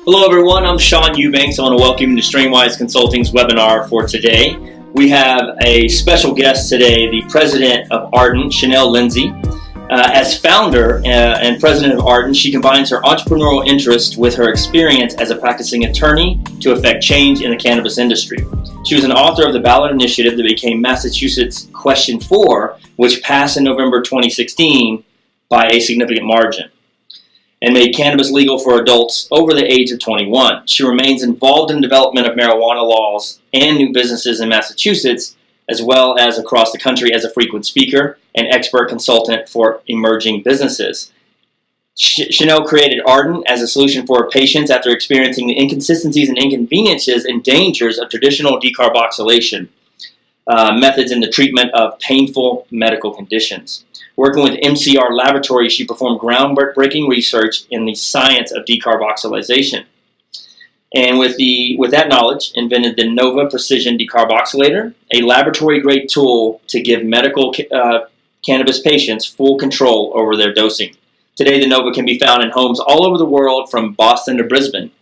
Hello everyone, I'm Sean Eubanks. I want to welcome you to STRAINWISE Consulting's webinar for today. We have a special guest today, the president of Ardent, Shanel Lindsay. As founder and president of Ardent, she combines her entrepreneurial interest with her experience as a practicing attorney to effect change in the cannabis industry. She was an author of the ballot initiative that became Massachusetts Question 4, which passed in November 2016 by a significant margin, and made cannabis legal for adults over the age of 21. She remains involved in the development of marijuana laws and new businesses in Massachusetts, as well as across the country as a frequent speaker and expert consultant for emerging businesses. Shanel created Ardent as a solution for patients after experiencing the inconsistencies and inconveniences and dangers of traditional decarboxylation methods in the treatment of painful medical conditions. Working with MCR Laboratories, she performed groundbreaking research in the science of decarboxylation. And with that knowledge, invented the NOVA Precision Decarboxylator, a laboratory-grade tool to give medical cannabis patients full control over their dosing. Today, the NOVA can be found in homes all over the world, from Boston to Brisbane.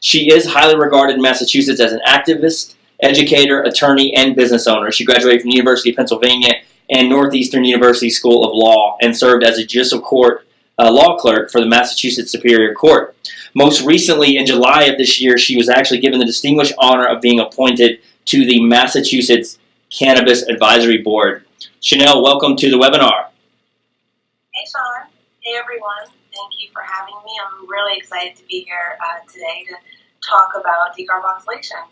She is highly regarded in Massachusetts as an activist, educator, attorney, and business owner. She graduated from the University of Pennsylvania and Northeastern University School of Law, and served as a judicial court law clerk for the Massachusetts Superior Court. Most recently, in July of this year, she was actually given the distinguished honor of being appointed to the Massachusetts Cannabis Advisory Board. Shanel, welcome to the webinar. Hey, Sean. Hey, everyone. Thank you for having me. I'm really excited to be here today to talk about decarboxylation.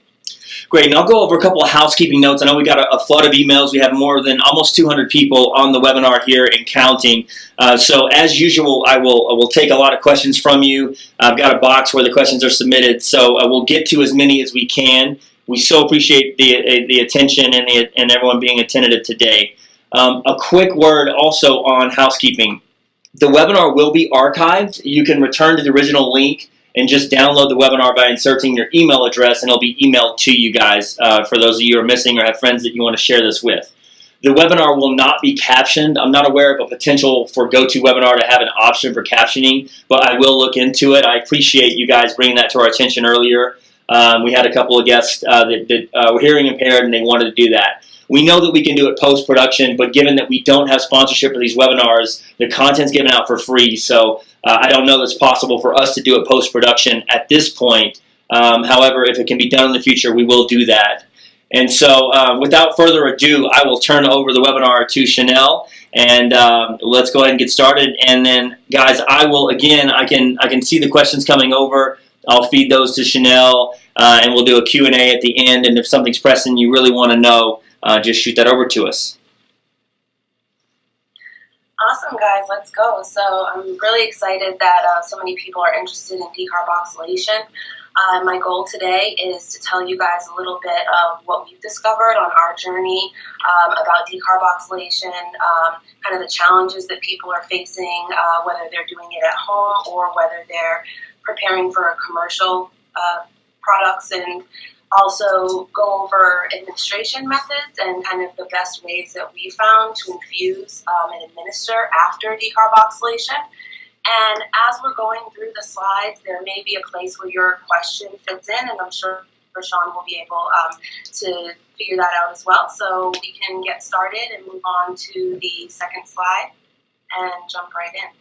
Great, and I'll go over a couple of housekeeping notes. I know we got a flood of emails. We have more than almost 200 people on the webinar here and counting. So as usual, I will take a lot of questions from you. I've got a box where the questions are submitted, so we'll get to as many as we can. We so appreciate the attention and everyone being attentive today. A quick word also on housekeeping. The webinar will be archived. You can return to the original link and just download the webinar by inserting your email address, and it'll be emailed to you guys for those of you who are missing or have friends that you want to share this with. The webinar will not be captioned. I'm not aware of a potential for GoToWebinar to have an option for captioning, but I will look into it. I appreciate you guys bringing that to our attention earlier. We had a couple of guests that were hearing impaired, and they wanted to do that. We know that we can do it post-production, but given that we don't have sponsorship for these webinars, the content's given out for free, so I don't know that it's possible for us to do it post-production at this point. However, if it can be done in the future, we will do that. And so without further ado, I will turn over the webinar to Shanel, and let's go ahead and get started. And then, guys, I will, again, I can see the questions coming over. I'll feed those to Shanel, and we'll do a Q&A at the end. And if something's pressing you really want to know, just shoot that over to us. Awesome, guys. Let's go. So I'm really excited that so many people are interested in decarboxylation. My goal today is to tell you guys a little bit of what we've discovered on our journey about decarboxylation, kind of the challenges that people are facing, whether they're doing it at home or whether they're preparing for commercial products, and also go over administration methods and kind of the best ways that we found to infuse and administer after decarboxylation. And as we're going through the slides, there may be a place where your question fits in, and I'm sure Sean will be able to figure that out as well. So we can get started and move on to the second slide and jump right in.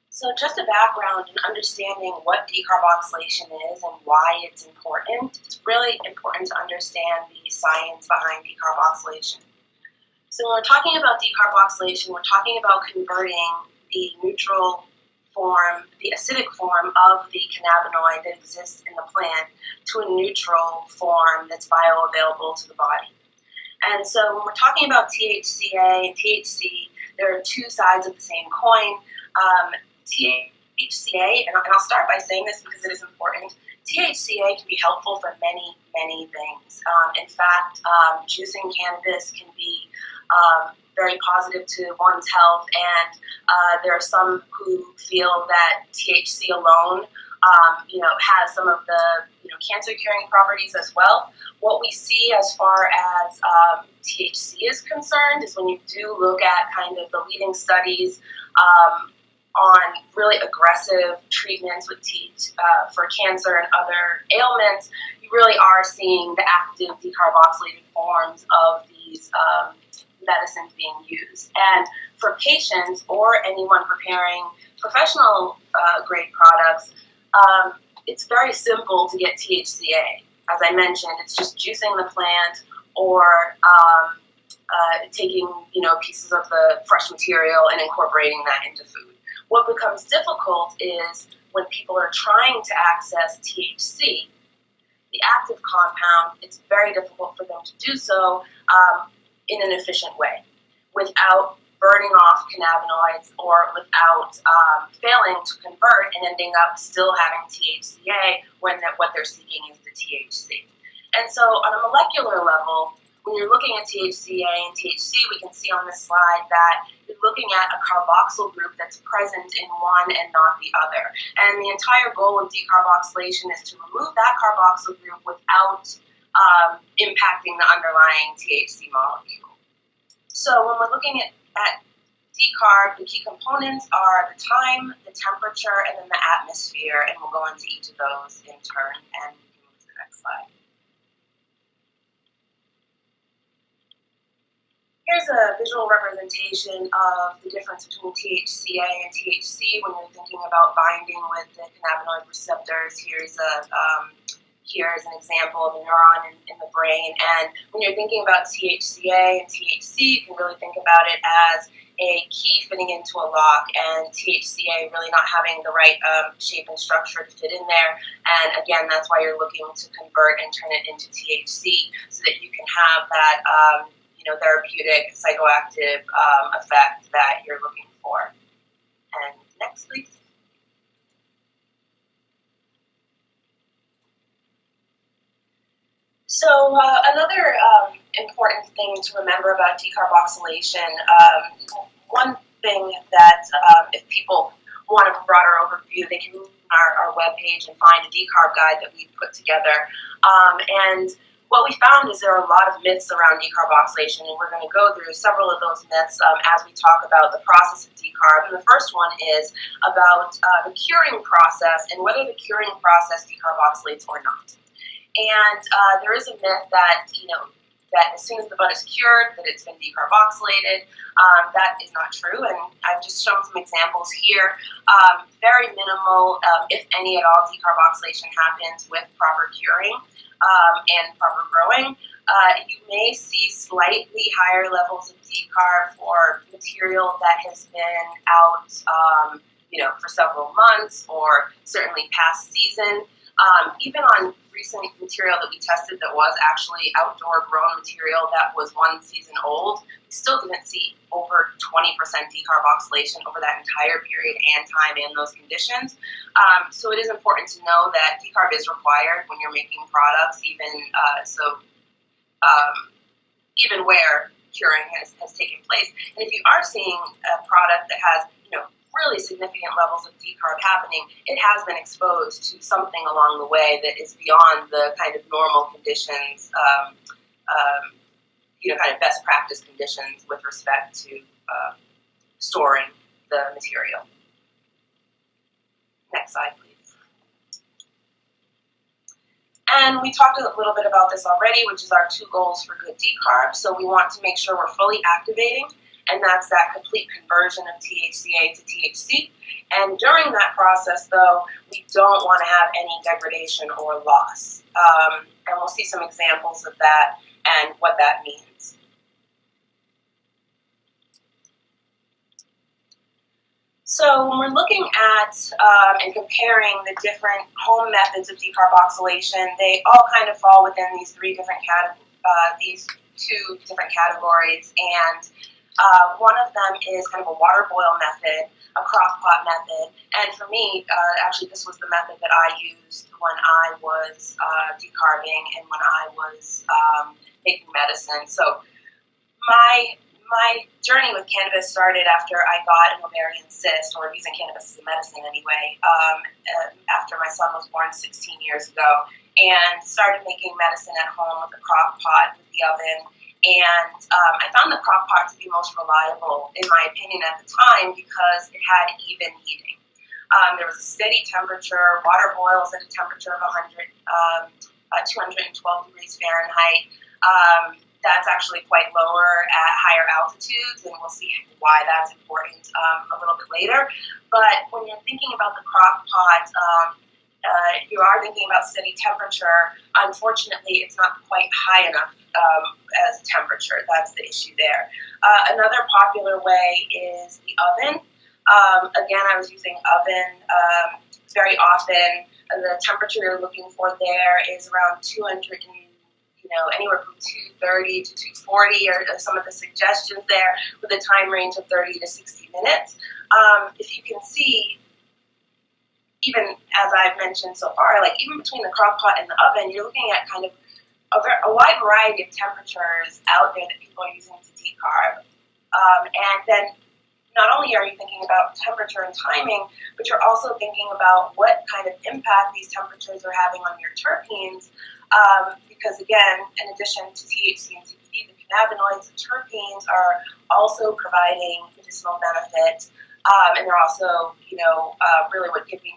So just a background in understanding what decarboxylation is and why it's important. It's really important to understand the science behind decarboxylation. So when we're talking about decarboxylation, we're talking about converting the neutral form, the acidic form of the cannabinoid that exists in the plant to a neutral form that's bioavailable to the body. And so when we're talking about THCA and THC, there are two sides of the same coin. THCA, and I'll start by saying this because it is important, THCA can be helpful for many, many things. In fact, juicing cannabis can be very positive to one's health, and there are some who feel that THC alone, has some of the cancer curing properties as well. What we see as far as THC is concerned is when you do look at kind of the leading studies on really aggressive treatments with for cancer and other ailments, you really are seeing the active decarboxylated forms of these medicines being used. And for patients or anyone preparing professional grade products, it's very simple to get THCA. As I mentioned, it's just juicing the plant or taking pieces of the fresh material and incorporating that into food. What becomes difficult is when people are trying to access THC, the active compound. It's very difficult for them to do so in an efficient way without burning off cannabinoids or without failing to convert and ending up still having THCA when what they're seeking is the THC. And so on a molecular level, when you're looking at THCA and THC, we can see on this slide that you're looking at a carboxyl group that's present in one and not the other. And the entire goal of decarboxylation is to remove that carboxyl group without impacting the underlying THC molecule. So when we're looking at decarb, the key components are the time, the temperature, and then the atmosphere, and we'll go into each of those in turn, and we can move to the next slide. Here's a visual representation of the difference between THCA and THC when you're thinking about binding with the cannabinoid receptors. Here's an example of a neuron in the brain. And when you're thinking about THCA and THC, you can really think about it as a key fitting into a lock, and THCA really not having the right shape and structure to fit in there. And again, that's why you're looking to convert and turn it into THC so that you can have that therapeutic, psychoactive effect that you're looking for. And next, please. So another important thing to remember about decarboxylation, one thing that if people want a broader overview, they can move on our webpage and find a decarb guide that we put together. And what we found is there are a lot of myths around decarboxylation, and we're going to go through several of those myths as we talk about the process of decarb. And the first one is about the curing process and whether the curing process decarboxylates or not. And there is a myth that, that as soon as the bud is cured, that it's been decarboxylated. That is not true, and I've just shown some examples here. Very minimal, if any at all, decarboxylation happens with proper curing and proper growing. You may see slightly higher levels of decarb for material that has been out, for several months or certainly past season. Even on recent material that we tested that was actually outdoor grown material that was 1 season old, we still didn't see over 20% decarboxylation over that entire period and time in those conditions. So it is important to know that decarb is required when you're making products, even where curing has taken place. And if you are seeing a product that has really significant levels of decarb happening, it has been exposed to something along the way that is beyond the kind of normal conditions, kind of best practice conditions with respect to storing the material. Next slide, please. And we talked a little bit about this already, which is our 2 goals for good decarb. So we want to make sure we're fully activating, and that's that complete conversion of THCA to THC. And during that process, though, we don't want to have any degradation or loss. And we'll see some examples of that and what that means. So when we're looking at and comparing the different home methods of decarboxylation, they all kind of fall within these 2 different categories. And one of them is kind of a water boil method, a crock pot method, and for me, actually this was the method that I used when I was decarbing and when I was making medicine. So my my journey with cannabis started after I got an ovarian cyst, or using cannabis as a medicine anyway, after my son was born 16 years ago, and started making medicine at home with a crock pot, with the oven. And I found the crock pot to be most reliable, in my opinion, at the time, because it had even heating. There was a steady temperature. Water boils at a temperature of 212 degrees Fahrenheit. That's actually quite lower at higher altitudes, and we'll see why that's important a little bit later. But when you're thinking about the crock pot, you are thinking about steady temperature. Unfortunately, it's not quite high enough as temperature. That's the issue there. Another popular way is the oven. Again, I was using oven very often. The temperature you're looking for there is around 200, anywhere from 230 to 240 are some of the suggestions there, with a time range of 30 to 60 minutes. If you can see, even as I've mentioned so far, like even between the crock pot and the oven, you're looking at kind of a wide variety of temperatures out there that people are using to decarb. And then not only are you thinking about temperature and timing, but you're also thinking about what kind of impact these temperatures are having on your terpenes. Because again, in addition to THC and CBD, the cannabinoids and terpenes are also providing medicinal benefit, and they're also, really what's giving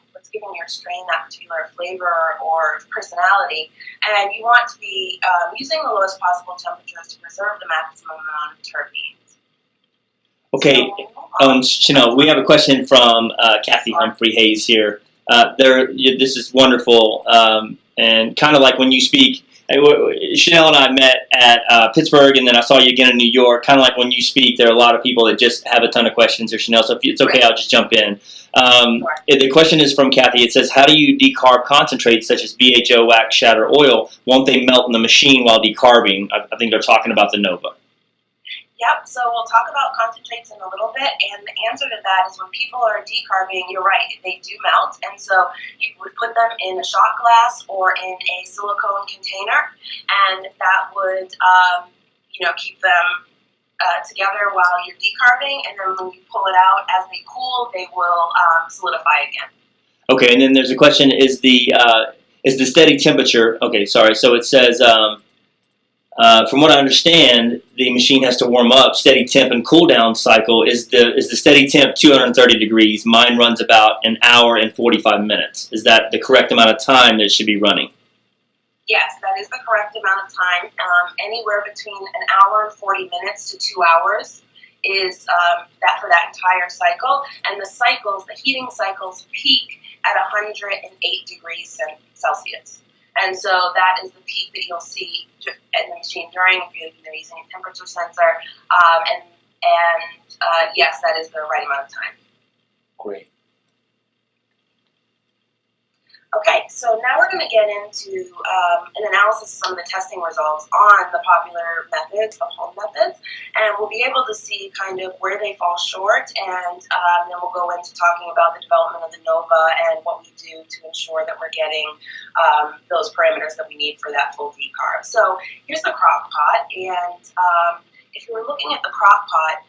your strain that particular flavor or personality. And you want to be using the lowest possible temperatures to preserve the maximum amount of terpenes. Okay, Shanel, we have a question from Kathy Humphrey Hayes here. This is wonderful, and kind of like when you speak, Shanel and I met at Pittsburgh, and then I saw you again in New York. Kind of like when you speak, there are a lot of people that just have a ton of questions. Or Shanel, so if it's okay, I'll just jump in. The question is from Kathy. It says, how do you decarb concentrates such as BHO, wax, shatter, oil? Won't they melt in the machine while decarbing? I think they're talking about the NOVA. Yep, so we'll talk about concentrates in a little bit, and the answer to that is when people are decarbing, you're right, they do melt, and so you would put them in a shot glass or in a silicone container, and that would, keep them together while you're decarbing, and then when you pull it out, as they cool, they will solidify again. Okay, and then there's a question, is the steady temperature, okay, sorry, so it says, from what I understand, the machine has to warm up, steady temp and cool down cycle. Is the steady temp 230 degrees? Mine runs about an hour and 45 minutes. Is that the correct amount of time that it should be running? Yes, that is the correct amount of time. Anywhere between an hour and 40 minutes to 2 hours is that for that entire cycle. And the heating cycles peak at 108 degrees Celsius. And so that is the peak that you'll see in the machine during, if you're using a temperature sensor. Yes, that is the right amount of time. Great. Okay, so now we're going to get into an analysis of some of the testing results on the popular methods, the home methods, and we'll be able to see kind of where they fall short, and then we'll go into talking about the development of the NOVA and what we do to ensure that we're getting those parameters that we need for that full decarb. So here's the crock pot, and if you were looking at the crock pot,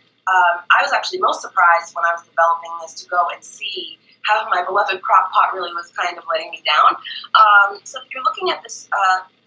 I was actually most surprised when I was developing this to go and see how my beloved crock pot really was kind of letting me down. So if you're looking at this,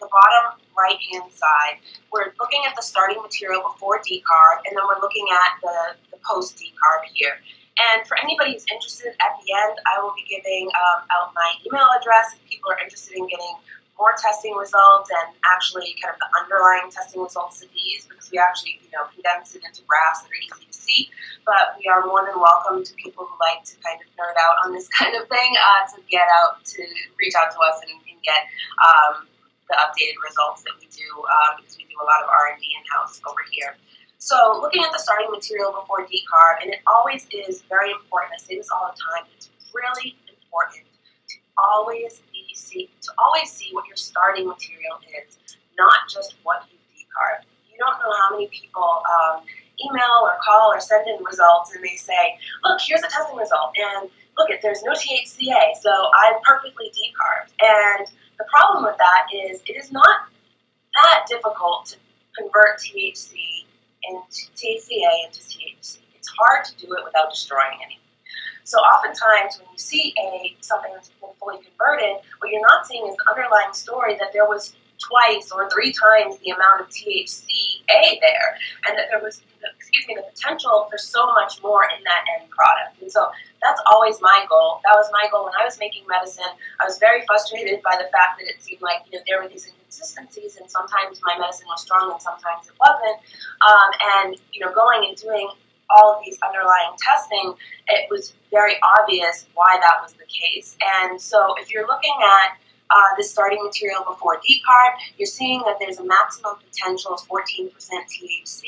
the bottom right-hand side, we're looking at the starting material before decarb, and then we're looking at the post-decarb here. And for anybody who's interested, at the end, I will be giving out my email address if people are interested in getting more testing results and actually kind of the underlying testing results of these, because we actually, condense it into graphs that are easy to see. But we are more than welcome to people who like to kind of nerd out on this kind of thing to reach out to us and get the updated results that we do, because we do a lot of R&D in-house over here. So looking at the starting material before decarb, and it always is very important, I say this all the time, it's really important to always see what your starting material is, not just what you decarb. You don't know how many people email or call or send in results and they say, look, here's a testing result, and look, there's no THCA, so I'm perfectly decarbed. And the problem with that is it is not that difficult to convert THC into THCA into THC. It's hard to do it without destroying anything. So oftentimes when you see something that's been fully converted, what you're not seeing is the underlying story that there was twice or 3 times the amount of THCA there, and that there was, the potential for so much more in that end product. And so that's always my goal. That was my goal when I was making medicine. I was very frustrated by the fact that it seemed like, there were these inconsistencies, and sometimes my medicine was strong and sometimes it wasn't. And going and doing all of these underlying testing, it was very obvious why that was the case. And so if you're looking at the starting material before decarb, you're seeing that there's a maximum potential of 14% THC,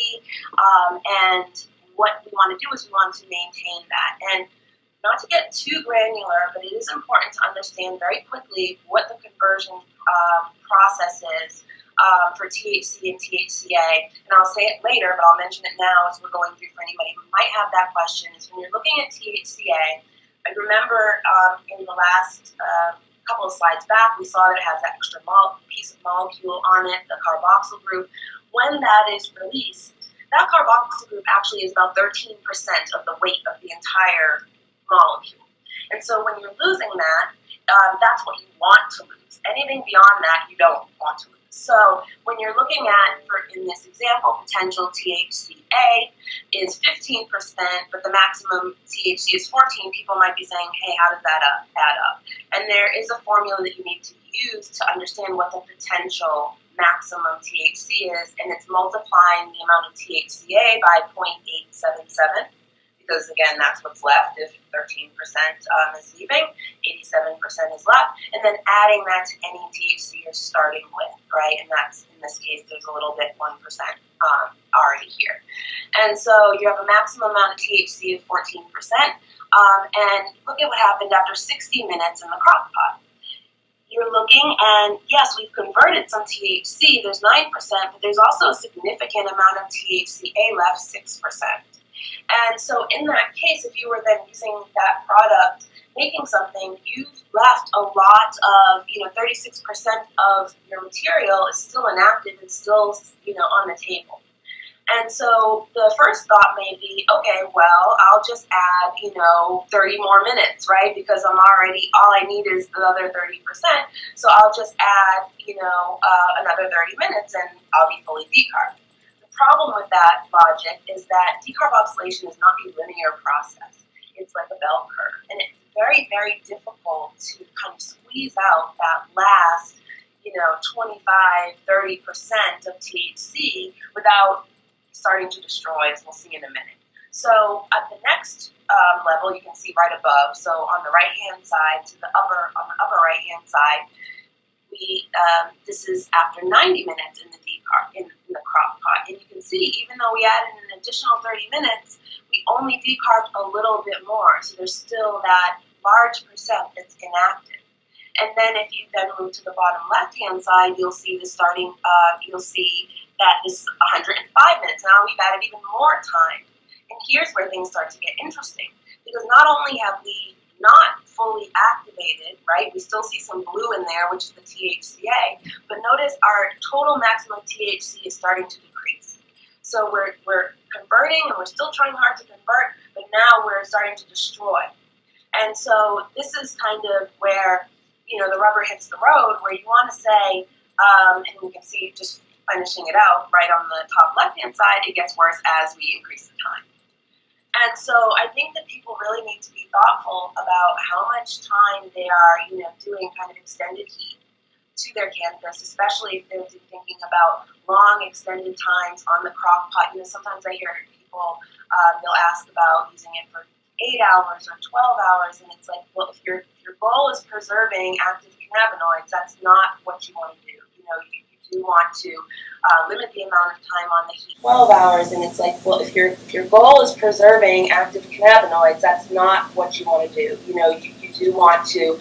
and what we want to do is we want to maintain that. And not to get too granular, but it is important to understand very quickly what the conversion process is for THC and THCA. And I'll say it later, but I'll mention it now as we're going through for anybody who might have that question, is when you're looking at THCA, I remember in the last couple of slides back, we saw that it has that extra piece of molecule on it, the carboxyl group. When that is released, that carboxyl group actually is about 13% of the weight of the entire molecule. And so when you're losing that, that's what you want to lose. Anything beyond that, you don't want to lose. So when you're looking at, in this example, potential THCA is 15%, but the maximum THC is 14, people might be saying, hey, how does that add up? And there is a formula that you need to use to understand what the potential maximum THC is, and it's multiplying the amount of THCA by 0.877. Because again, that's what's left. If 13% is leaving, 87% is left, and then adding that to any THC you're starting with, right? And that's, in this case, there's a little bit, 1% already here. And so you have a maximum amount of THC of 14%, and look at what happened after 60 minutes in the crock pot. You're looking, and yes, we've converted some THC, there's 9%, but there's also a significant amount of THCA left, 6%. And so in that case, if you were then using that product, making something, you've left a lot of, 36% of your material is still inactive and still, on the table. And so the first thought may be, okay, well, I'll just add, 30 more minutes, right? Because all I need is the other 30%. So I'll just add, another 30 minutes and I'll be fully decarbed. Problem with that logic is that decarboxylation is not a linear process. It's like a bell curve, and it's very, very difficult to kind of squeeze out that last, 25, 30% of THC without starting to destroy, as we'll see in a minute. So at the next level, you can see right above. So on the right-hand side, on the upper right-hand side, this is after 90 minutes in the crock pot, and you can see even though we added an additional 30 minutes, we only decarbed a little bit more, so there's still that large percent that's inactive. And then if you then move to the bottom left-hand side, you'll see you'll see that this is 105 minutes. Now we've added even more time, and here's where things start to get interesting, because not only have we not fully activated, right? We still see some blue in there, which is the THCA, but notice our total maximum THC is starting to decrease. So we're converting, and we're still trying hard to convert, but now we're starting to destroy. And so this is kind of where, the rubber hits the road, where you want to say, and you can see just finishing it out right on the top left-hand side, it gets worse as we increase the time. And so I think that people really need to be thoughtful about how much time they are, doing kind of extended heat to their cannabis, especially if they're thinking about long extended times on the crock pot. Sometimes I hear people, they'll ask about using it for 8 hours or 12 hours, and it's like, well, if your goal is preserving active cannabinoids, that's not what you want to do. You want to limit the amount of time on the heat. 12 hours, and it's like, well, if your goal is preserving active cannabinoids, that's not what you want to do. You do want to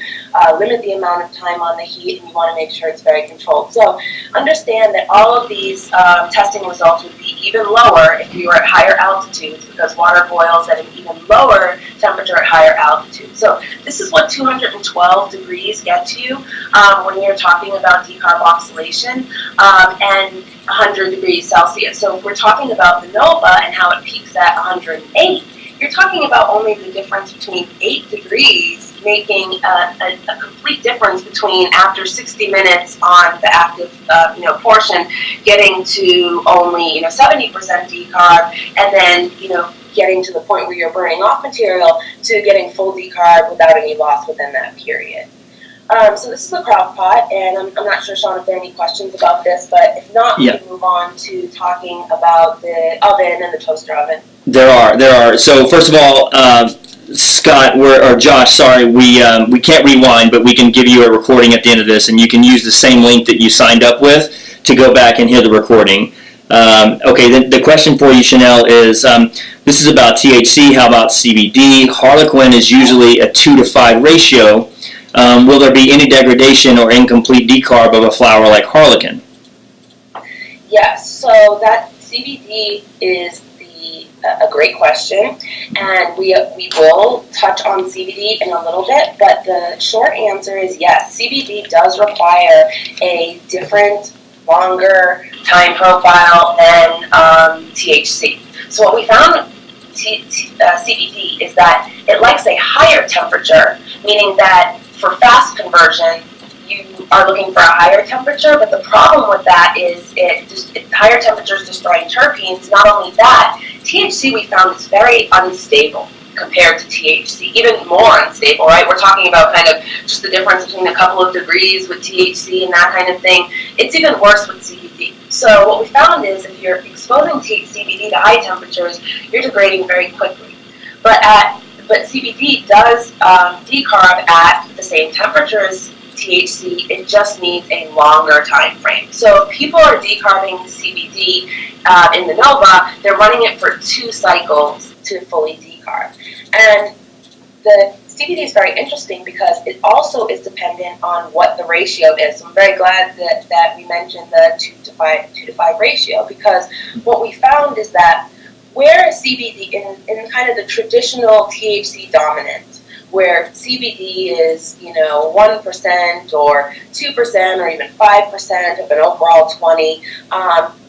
limit the amount of time on the heat, and you want to make sure it's very controlled. So understand that all of these testing results would be even lower if we were at higher altitudes, because water boils at an even lower temperature at higher altitude. So this is what 212 degrees gets you when you're talking about decarboxylation, and 100 degrees Celsius. So if we're talking about the NOVA and how it peaks at 108, you're talking about only the difference between 8 degrees, making a complete difference between after 60 minutes on the active portion, getting to only 70% decarb, and then getting to the point where you're burning off material to getting full decarb without any loss within that period. So this is the crock pot, and I'm not sure, Sean, if there are any questions about this, but if not, we can move on to talking about the oven and the toaster oven. There are. So first of all, Scott, or Josh, sorry, we can't rewind, but we can give you a recording at the end of this, and you can use the same link that you signed up with to go back and hear the recording. Okay, the question for you, Shanel, is this is about THC. How about CBD? Harlequin is usually a 2-to-5 ratio. Will there be any degradation or incomplete decarb of a flower like Harlequin? Yes, so that CBD is a great question, and we will touch on CBD in a little bit, but the short answer is yes, CBD does require a different, longer time profile than THC. So what we found CBD is that it likes a higher temperature, meaning that for fast conversion, you are looking for a higher temperature, but the problem with that is higher temperatures destroying terpenes. Not only that, THC we found is very unstable compared to THC, even more unstable, right? We're talking about kind of just the difference between a couple of degrees with THC and that kind of thing. It's even worse with CBD. So what we found is if you're exposing CBD to high temperatures, you're degrading very quickly. But CBD does decarb at the same temperature as THC, it just needs a longer time frame. So if people are decarbing CBD in the NOVA, they're running it for 2 cycles to fully decarb. And the CBD is very interesting because it also is dependent on what the ratio is. So I'm very glad that we mentioned the 2 to 5 ratio, because what we found is that where CBD, in kind of the traditional THC dominant, where CBD is, 1% or 2% or even 5% of an overall 20,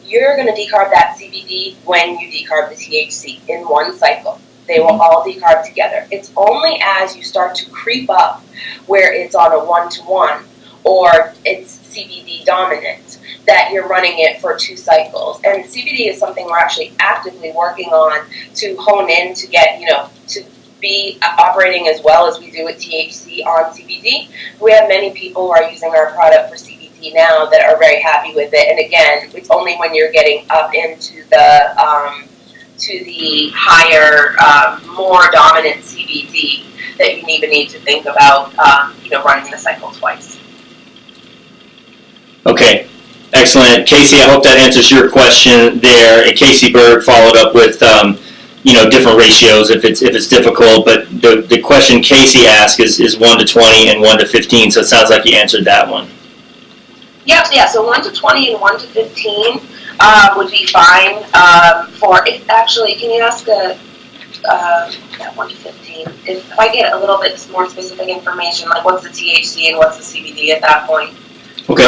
you're going to decarb that CBD when you decarb the THC in one cycle. They will all decarb together. It's only as you start to creep up where it's on a 1-to-1 or it's CBD dominant that you're running it for 2 cycles. And CBD is something we're actually actively working on to hone in to get, to be operating as well as we do with THC on CBD. We have many people who are using our product for CBD now that are very happy with it. And again, it's only when you're getting up into the higher, more dominant CBD that you even need to think about, running the cycle twice. Okay, excellent. Casey, I hope that answers your question there. And Casey Bird followed up with, different ratios if it's difficult. But the question Casey asked is 1 to 20 and 1 to 15. So it sounds like you answered that one. Yeah. So 1 to 20 and 1 to 15 would be fine. Actually, can you ask 1 to 15? If I get a little bit more specific information, like what's the THC and what's the CBD at that point? Okay.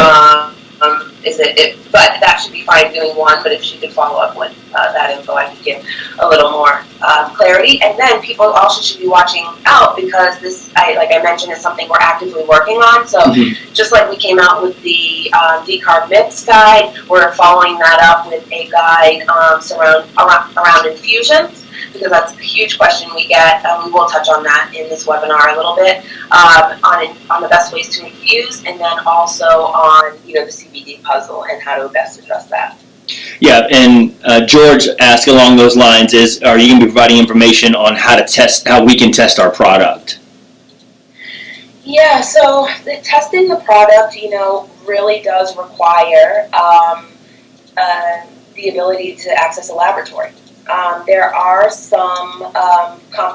But that should be fine doing 1, but if she could follow up with that info, I could give a little more clarity. And then people also should be watching out, because this, like I mentioned, is something we're actively working on. So just like we came out with the Decarb Myths guide, we're following that up with a guide around infusions, because that's a huge question we get. We will touch on that in this webinar a little bit, on the best ways to infuse, and then also on the CBD puzzle and how to best address that. Yeah, and George asked along those lines are you going to be providing information on how we can test our product? Yeah, so testing the product, really does require the ability to access a laboratory. There are some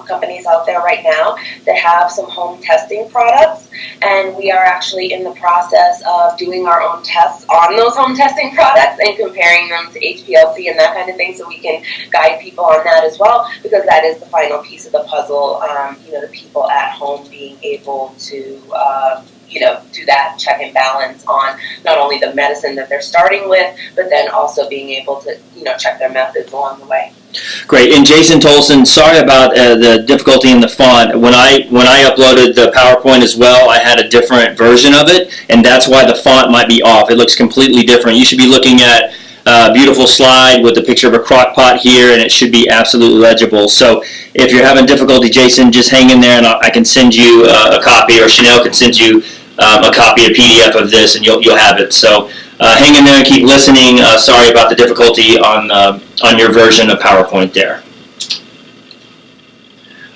companies out there right now that have some home testing products, and we are actually in the process of doing our own tests on those home testing products and comparing them to HPLC and that kind of thing, so we can guide people on that as well, because that is the final piece of the puzzle. The people at home being able to do that check and balance on not only the medicine that they're starting with, but then also being able to, check their methods along the way. Great. And Jason Tolson, sorry about the difficulty in the font. When I uploaded the PowerPoint as well, I had a different version of it, and that's why the font might be off. It looks completely different. You should be looking at a beautiful slide with the picture of a crock pot here, and it should be absolutely legible. So if you're having difficulty, Jason, just hang in there, and I can send you a copy, or Shanel can send you a copy, a PDF of this, and you'll have it. So hang in there and keep listening. Sorry about the difficulty on your version of PowerPoint there.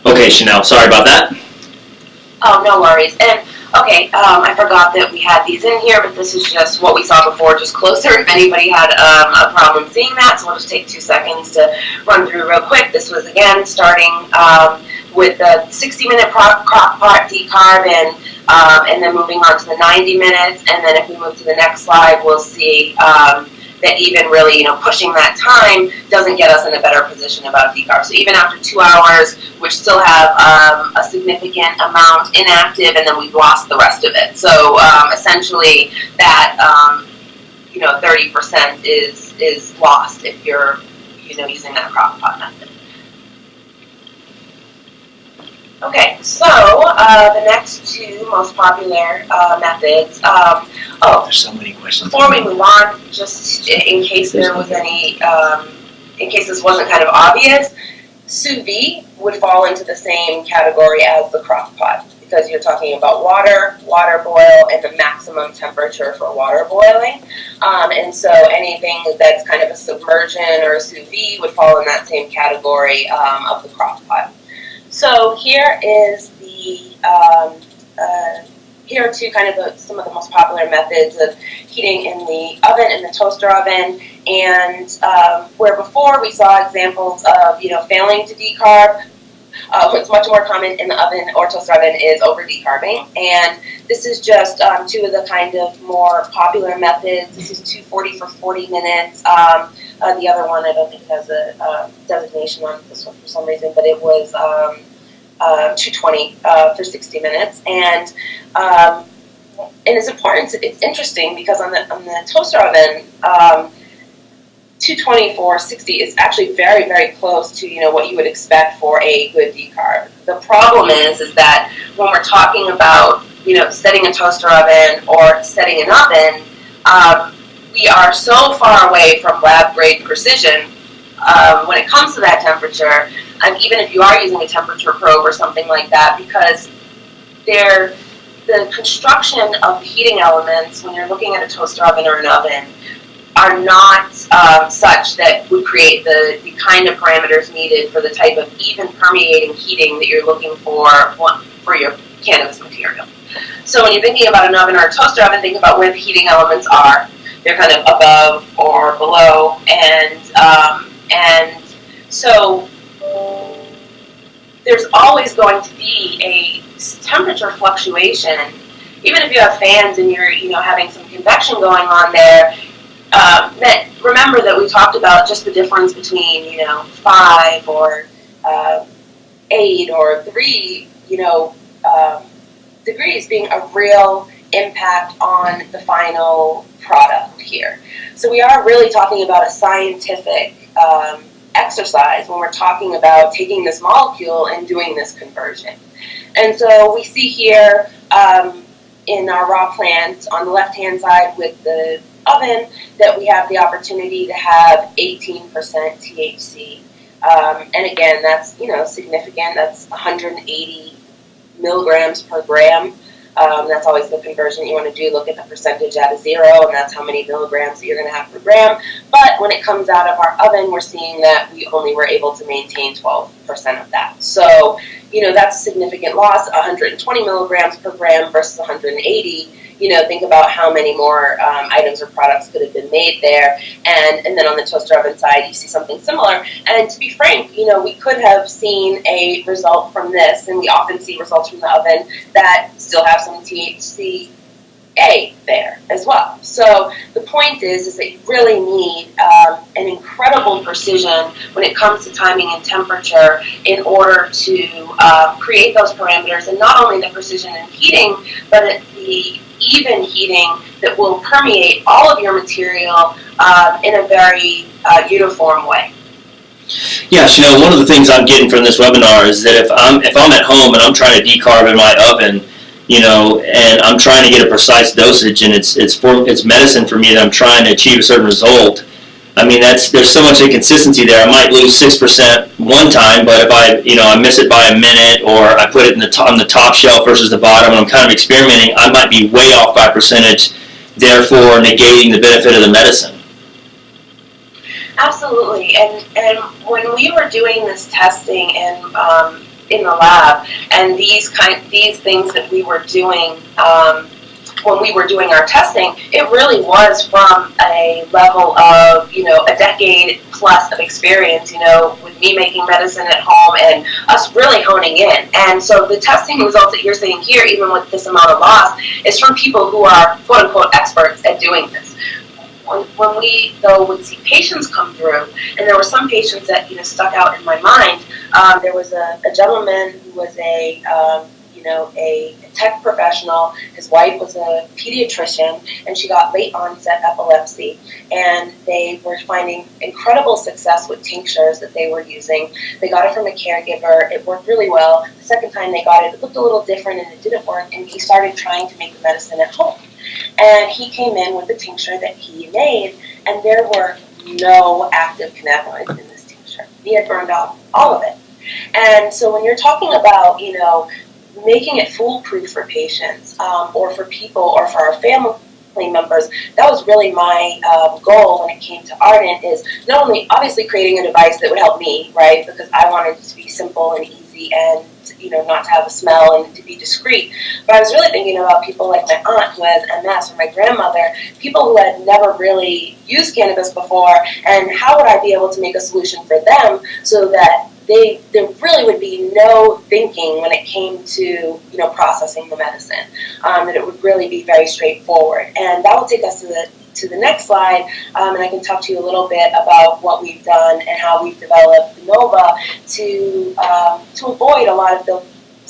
Okay, Shanel, sorry about that. Oh, no worries. And okay, I forgot that we had these in here, but this is just what we saw before, just closer. If anybody had a problem seeing that, so we'll just take 2 seconds to run through real quick. This was, again, starting with the 60-minute crock pot decarb, and then moving on to the 90 minutes. And then if we move to the next slide, we'll see that even really, pushing that time doesn't get us in a better position about decarb. So even after 2 hours, we still have a significant amount inactive, and then we've lost the rest of it. So essentially, that 30% is lost if you're using that crock pot method. Okay, so the next 2 most popular methods. There's so many questions. Before we move on, just in case there was any, in case this wasn't kind of obvious, sous vide would fall into the same category as the crock pot, because you're talking about water boil, and the maximum temperature for water boiling. And so anything that's kind of a submersion or a sous vide would fall in that same category of the crock pot. So here is here are some of the most popular methods of heating in the oven, in the toaster oven, and where before we saw examples of failing to decarb. What's much more common in the oven or toaster oven is over decarbing, and this is just 2 of the kind of more popular methods. This is 240 for 40 minutes. The other one I don't think has a designation on this one for some reason, but it was 220 for 60 minutes, and it's important. It's interesting because on the toaster oven, 220 for 60 is actually very, very close to what you would expect for a good decarb. The problem is that when we're talking about setting a toaster oven or setting an oven, we are so far away from lab grade precision when it comes to that temperature. And even if you are using a temperature probe or something like that, because the construction of the heating elements when you're looking at a toaster oven or an oven are not such that would create the kind of parameters needed for the type of even permeating heating that you're looking for your cannabis material. So when you're thinking about an oven or a toaster oven, think about where the heating elements are. They're kind of above or below, and so there's always going to be a temperature fluctuation, even if you have fans and you're having some convection going on there. Remember that we talked about just the difference between 5 or 8 or 3 degrees being a real impact on the final product here. So we are really talking about a scientific exercise when we're talking about taking this molecule and doing this conversion. And so we see here in our raw plant on the left-hand side with the oven that we have the opportunity to have 18% THC. And again, that's significant. That's 180 milligrams per gram. That's always the conversion that you want to do. Look at the percentage out of 0, and that's how many milligrams that you're going to have per gram. But when it comes out of our oven, we're seeing that we only were able to maintain 12% of that. So, that's a significant loss, 120 milligrams per gram versus 180. Think about how many more items or products could have been made there. And then on the toaster oven side, you see something similar. And to be frank, we could have seen a result from this, and we often see results from the oven that still have some THC there as well. So the point is that you really need an incredible precision when it comes to timing and temperature in order to create those parameters, and not only the precision in heating, but the even heating that will permeate all of your material in a very uniform way. Yeah, Shanel, one of the things I'm getting from this webinar is that if I'm at home and I'm trying to decarb in my oven, and I'm trying to get a precise dosage, and it's medicine for me that I'm trying to achieve a certain result. I mean, there's so much inconsistency there. I might lose 6% one time, but if I miss it by a minute, or I put it on the top shelf versus the bottom, and I'm kind of experimenting, I might be way off by percentage, therefore negating the benefit of the medicine. Absolutely, and when we were doing this testing in the lab, and these things that we were doing when we were doing our testing, it really was from a level of a decade plus of experience, with me making medicine at home and us really honing in. And so the testing results that you're seeing here, even with this amount of loss, is from people who are quote unquote experts at doing this. When we, though, would see patients come through, and there were some patients that stuck out in my mind. There was a gentleman who was a tech professional. His wife was a pediatrician, and she got late onset epilepsy, and they were finding incredible success with tinctures that they were using. They got it from a caregiver. It worked really well. The second time they got it, it looked a little different, and it didn't work, and he started trying to make the medicine at home. And he came in with a tincture that he made, and there were no active cannabinoids in this tincture. He had burned off all of it. And so when you're talking about, making it foolproof for patients, or for people, or for our family members, that was really my goal when it came to Ardent, is not only obviously creating a device that would help me, right, because I wanted it to be simple and easy and not to have a smell and to be discreet, but I was really thinking about people like my aunt who has MS, or my grandmother, people who had never really used cannabis before, and how would I be able to make a solution for them so that there really would be no thinking when it came to processing the medicine, that it would really be very straightforward. And that will take us to the next slide, and I can talk to you a little bit about what we've done and how we've developed the NOVA to avoid a lot of those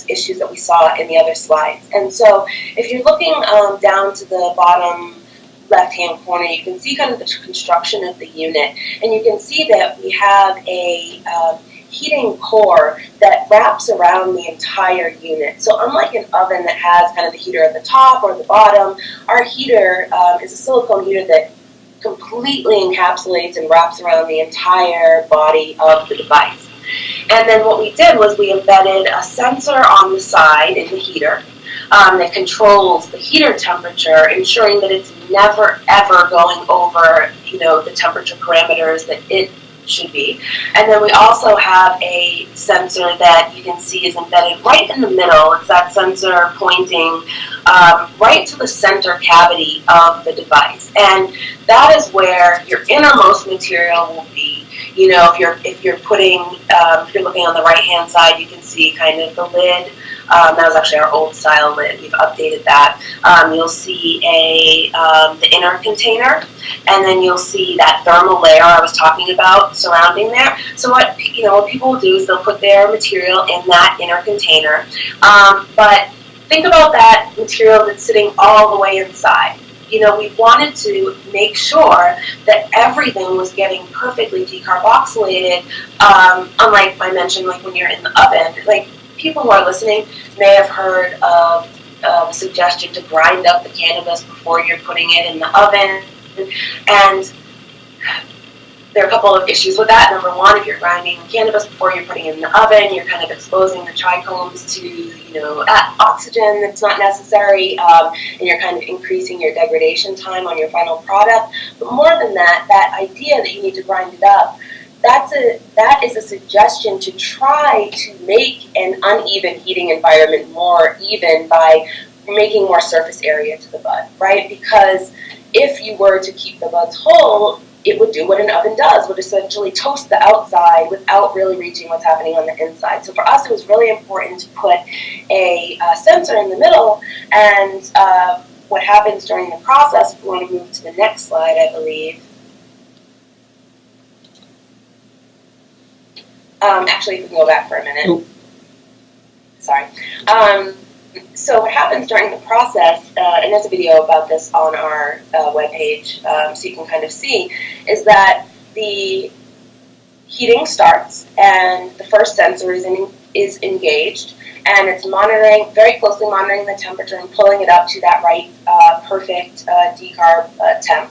issues that we saw in the other slides. And so if you're looking down to the bottom left-hand corner, you can see kind of the construction of the unit, and you can see that we have a heating core that wraps around the entire unit. So unlike an oven that has kind of the heater at the top or the bottom, our heater is a silicone heater that completely encapsulates and wraps around the entire body of the device. And then what we did was we embedded a sensor on the side in the heater that controls the heater temperature, ensuring that it's never ever going over the temperature parameters that it should be. And then we also have a sensor that you can see is embedded right in the middle. It's that sensor pointing right to the center cavity of the device, and that is where your innermost material will be. If you're looking on the right hand side, you can see kind of the lid. That was actually our old style lid. We've updated that. You'll see the inner container, and then you'll see that thermal layer I was talking about surrounding there. So what people will do is they'll put their material in that inner container. But think about that material that's sitting all the way inside. We wanted to make sure that everything was getting perfectly decarboxylated. Unlike I mentioned, like when you're in the oven, like people who are listening may have heard of a suggestion to grind up the cannabis before you're putting it in the oven. And there are a couple of issues with that. Number one, if you're grinding cannabis before you're putting it in the oven, you're kind of exposing the trichomes to oxygen that's not necessary, and you're kind of increasing your degradation time on your final product. But more than that, that idea that you need to grind it up that is a suggestion to try to make an uneven heating environment more even by making more surface area to the bud, right? Because if you were to keep the buds whole, it would do what an oven does, would essentially toast the outside without really reaching what's happening on the inside. So for us, it was really important to put a sensor in the middle, and what happens during the process, if we want to move to the next slide, I believe. Actually, if we can go back for a minute. Ooh. Sorry. So what happens during the process, and there's a video about this on our webpage, so you can kind of see, is that the heating starts and the first sensor is engaged, and it's monitoring, very closely monitoring the temperature and pulling it up to that right perfect decarb temp.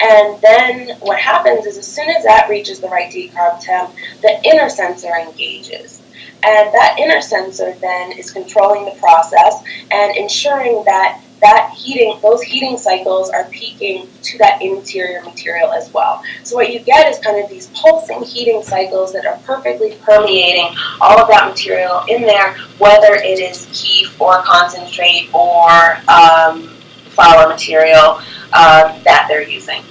And then what happens is as soon as that reaches the right decarb temp, the inner sensor engages. And that inner sensor then is controlling the process and ensuring that those heating cycles are peaking to that interior material as well. So what you get is kind of these pulsing heating cycles that are perfectly permeating all of that material in there, whether it is keef or concentrate or flower material that they're using.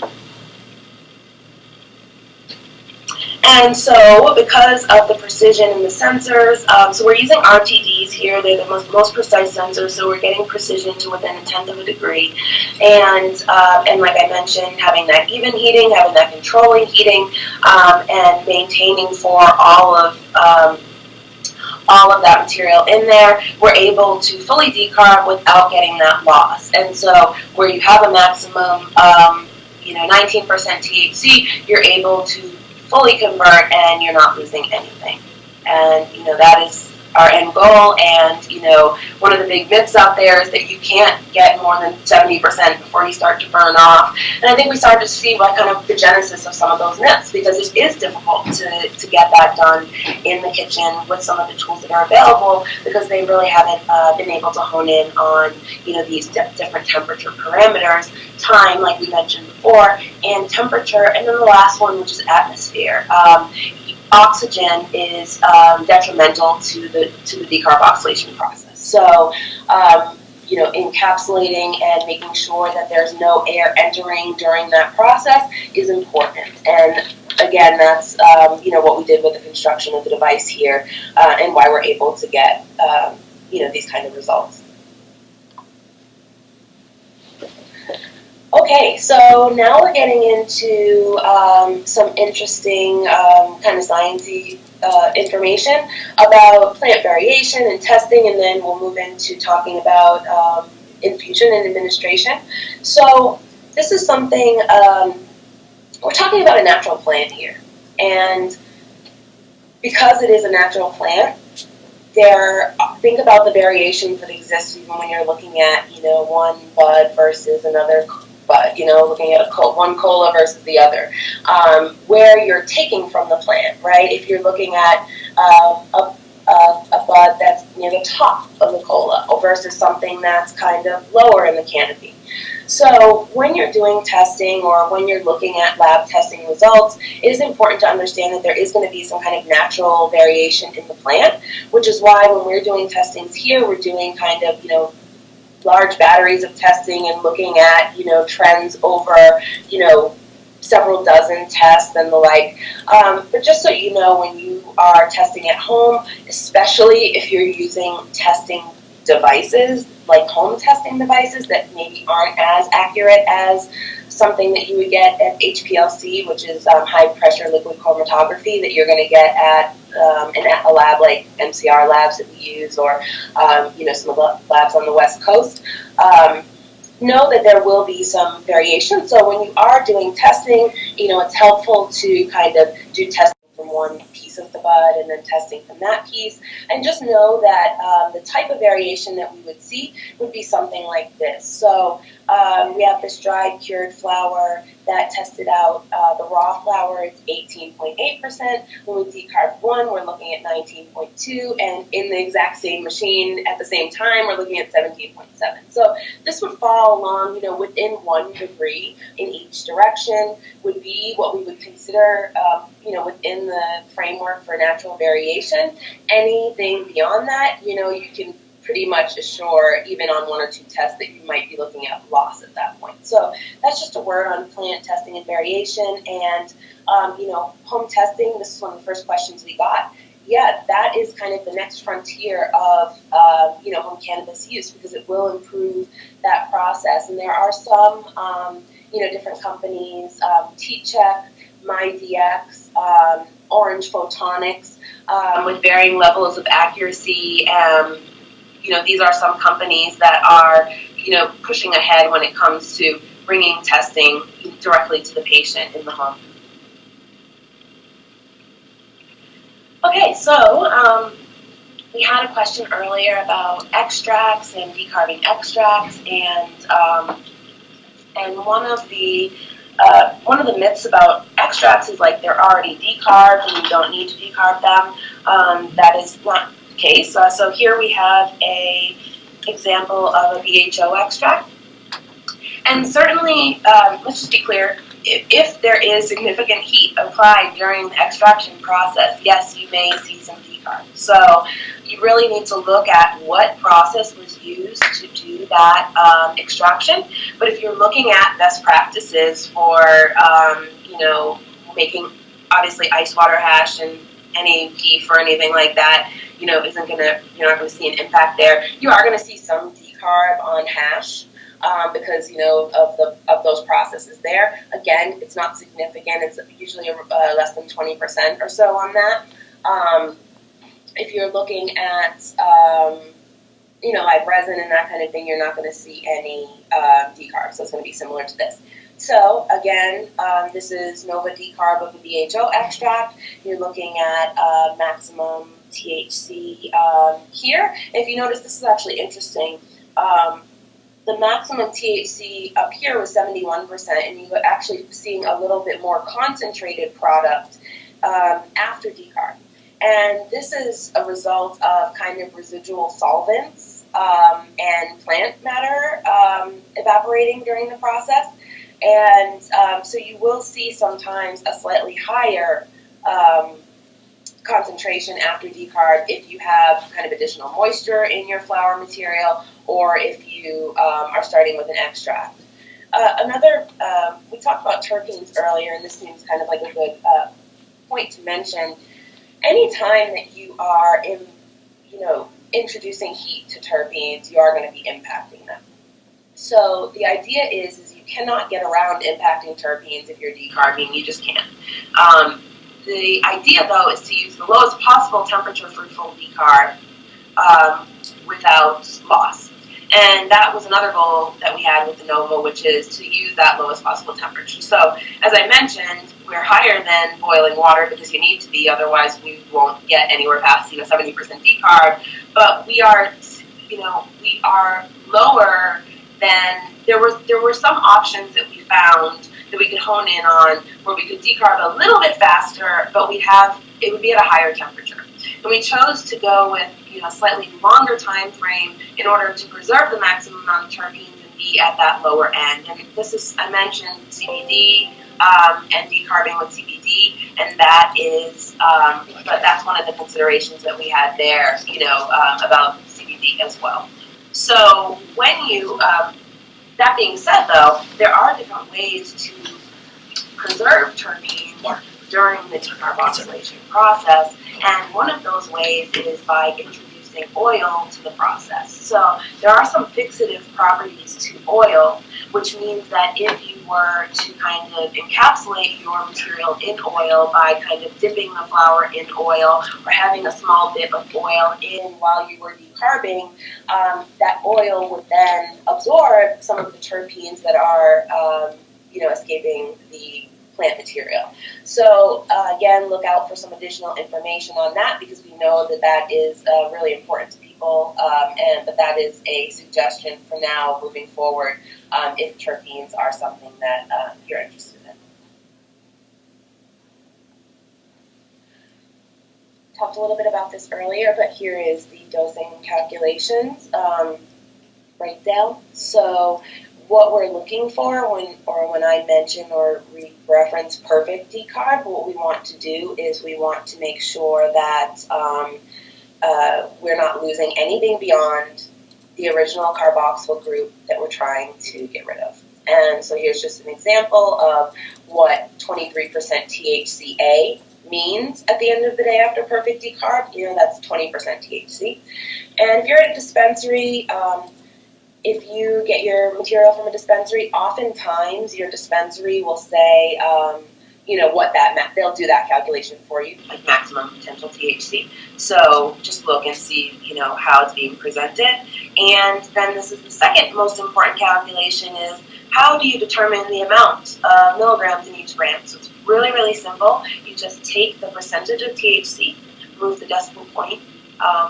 And so because of the precision in the sensors, so we're using RTDs here. They're the most precise sensors, so we're getting precision to within a tenth of a degree. And like I mentioned, having that even heating, having that controlling heating, and maintaining for all of that material in there, we're able to fully decarb without getting that loss. And so where you have a maximum, 19% THC, you're able to fully convert and you're not losing anything. And, that is our end goal. And, one of the big myths out there is that you can't get more than 70% before you start to burn off. And I think we started to see kind of the genesis of some of those myths, because it is difficult to get that done in the kitchen with some of the tools that are available, because they really haven't been able to hone in on, these different temperature parameters, time, like we mentioned before, and temperature, and then the last one, which is atmosphere. Oxygen is detrimental to the decarboxylation process. So, encapsulating and making sure that there's no air entering during that process is important. And again, that's what we did with the construction of the device here, and why we're able to get these kind of results. Okay, so now we're getting into some interesting kind of sciencey information about plant variation and testing, and then we'll move into talking about infusion and administration. So this is something, we're talking about a natural plant here, and because it is a natural plant, think about the variations that exist even when you're looking at, one bud versus another bud, looking at one cola versus the other, where you're taking from the plant, right? If you're looking at a bud that's near the top of the cola versus something that's kind of lower in the canopy. So when you're doing testing or when you're looking at lab testing results, it is important to understand that there is going to be some kind of natural variation in the plant, which is why when we're doing testings here, we're doing kind of, large batteries of testing and looking at, trends over, several dozen tests and the like. But just so you know, when you are testing at home, especially if you're using testing devices, like home testing devices that maybe aren't as accurate as something that you would get at HPLC, which is high pressure liquid chromatography that you're going to get at a lab like MCR labs that we use, or some of the labs on the West Coast. Know that there will be some variation. So when you are doing testing, it's helpful to kind of do testing from one piece of the bud and then testing from that piece. And just know that the type of variation that we would see would be something like this. So we have this dried cured flower that tested out the raw flower, it's 18.8%. When we decarb 1, we're looking at 19.2, and in the exact same machine at the same time, we're looking at 17.7. So this would fall along, within 1 degree in each direction, would be what we would consider, within the framework for natural variation. Anything beyond that, you can pretty much assure, even on 1 or 2 tests, that you might be looking at loss at that point. So that's just a word on plant testing and variation. And, home testing, this is one of the first questions we got. Yeah, that is kind of the next frontier of, home cannabis use, because it will improve that process. And there are some, different companies, T-Check, MyDX, Orange Photonics, with varying levels of accuracy. These are some companies that are, pushing ahead when it comes to bringing testing directly to the patient in the home. Okay, so we had a question earlier about extracts and decarbing extracts, and one of the myths about extracts is like they're already decarbed and you don't need to decarb them. That is not the case. So here we have a example of a BHO extract, and certainly, let's just be clear. If there is significant heat applied during the extraction process, yes, you may see some decarb. So you really need to look at what process was used to do that extraction. But if you're looking at best practices for, making obviously ice water hash and any keef or anything like that, you're not going to see an impact there. You are going to see some decarb on hash. Because of those processes there. Again, it's not significant. It's usually less than 20% or so on that. If you're looking at like resin and that kind of thing, you're not going to see any decarb. So it's going to be similar to this. So again, this is NOVA Decarb of the BHO extract. You're looking at maximum THC here. If you notice, this is actually interesting. The maximum THC up here was 71%, and you were actually seeing a little bit more concentrated product after decarb. And this is a result of kind of residual solvents and plant matter evaporating during the process. And so you will see sometimes a slightly higher concentration after decarb if you have kind of additional moisture in your flower material, or if you are starting with an extract. We talked about terpenes earlier, and this seems kind of like a good point to mention. Anytime that you are introducing heat to terpenes, you are going to be impacting them. So the idea is you cannot get around impacting terpenes if you're decarbing. You just can't. The idea, though, is to use the lowest possible temperature for full decarb without loss. And that was another goal that we had with the NOVA, which is to use that lowest possible temperature. So, as I mentioned, we're higher than boiling water because you need to be, otherwise we won't get anywhere past 70% decarb. But we are lower than there were some options that we found that we could hone in on where we could decarb a little bit faster, but it would be at a higher temperature. And we chose to go with a slightly longer time frame in order to preserve the maximum amount of terpenes and be at that lower end. And this is, I mentioned CBD and decarbing with CBD, and that is, but that's one of the considerations that we had there, about CBD as well. So when you, that being said, though, there are different ways to preserve terpenes during the decarboxylation process, and one of those ways is by introducing oil to the process. So there are some fixative properties to oil, which means that if you were to kind of encapsulate your material in oil by kind of dipping the flower in oil or having a small bit of oil in while you were decarbing, that oil would then absorb some of the terpenes that are, escaping the plant material. So again, look out for some additional information on that, because we know that that is really important to people, but that is a suggestion for now moving forward if terpenes are something that you're interested in. talked a little bit about this earlier, but here is the dosing calculations breakdown. So what we're looking for when I mention or reference perfect decarb, what we want to do is we want to make sure that we're not losing anything beyond the original carboxyl group that we're trying to get rid of. And so here's just an example of what 23% THCA means at the end of the day after perfect decarb. That's 20% THC. And if you're at a dispensary, if you get your material from a dispensary, oftentimes your dispensary will say, they'll do that calculation for you, like maximum potential THC. So just look and see, how it's being presented. And then this is the second most important calculation is how do you determine the amount of milligrams in each gram? So it's really, really simple. You just take the percentage of THC, move the decimal point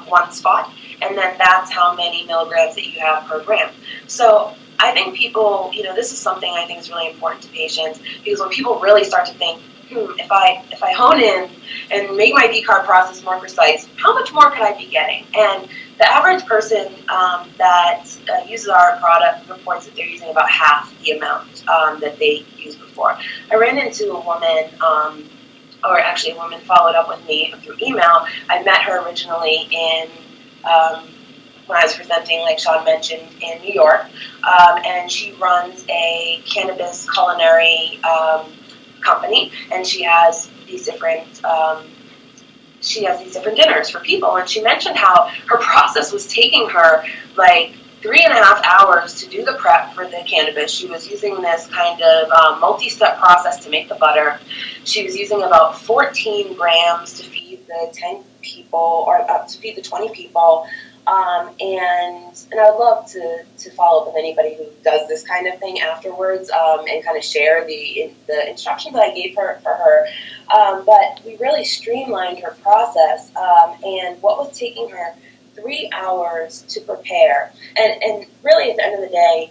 one spot, and then that's how many milligrams that you have per gram. So I think people, this is something I think is really important to patients, because when people really start to think, if I hone in and make my decarb process more precise, how much more could I be getting? And the average person that uses our product reports that they're using about half the amount that they used before. I ran into a woman, or actually a woman followed up with me through email. I met her originally when I was presenting, like Sean mentioned, in New York, and she runs a cannabis culinary company, and she has these different dinners for people. And she mentioned how her process was taking her like 3.5 hours to do the prep for the cannabis. She was using this kind of multi-step process to make the butter. She was using about 14 grams to feed the 10 people, or to feed the 20 people. And I would love to follow up with anybody who does this kind of thing afterwards, and kind of share the instructions that I gave her for her. But we really streamlined her process, and what was taking her 3 hours to prepare. And really at the end of the day,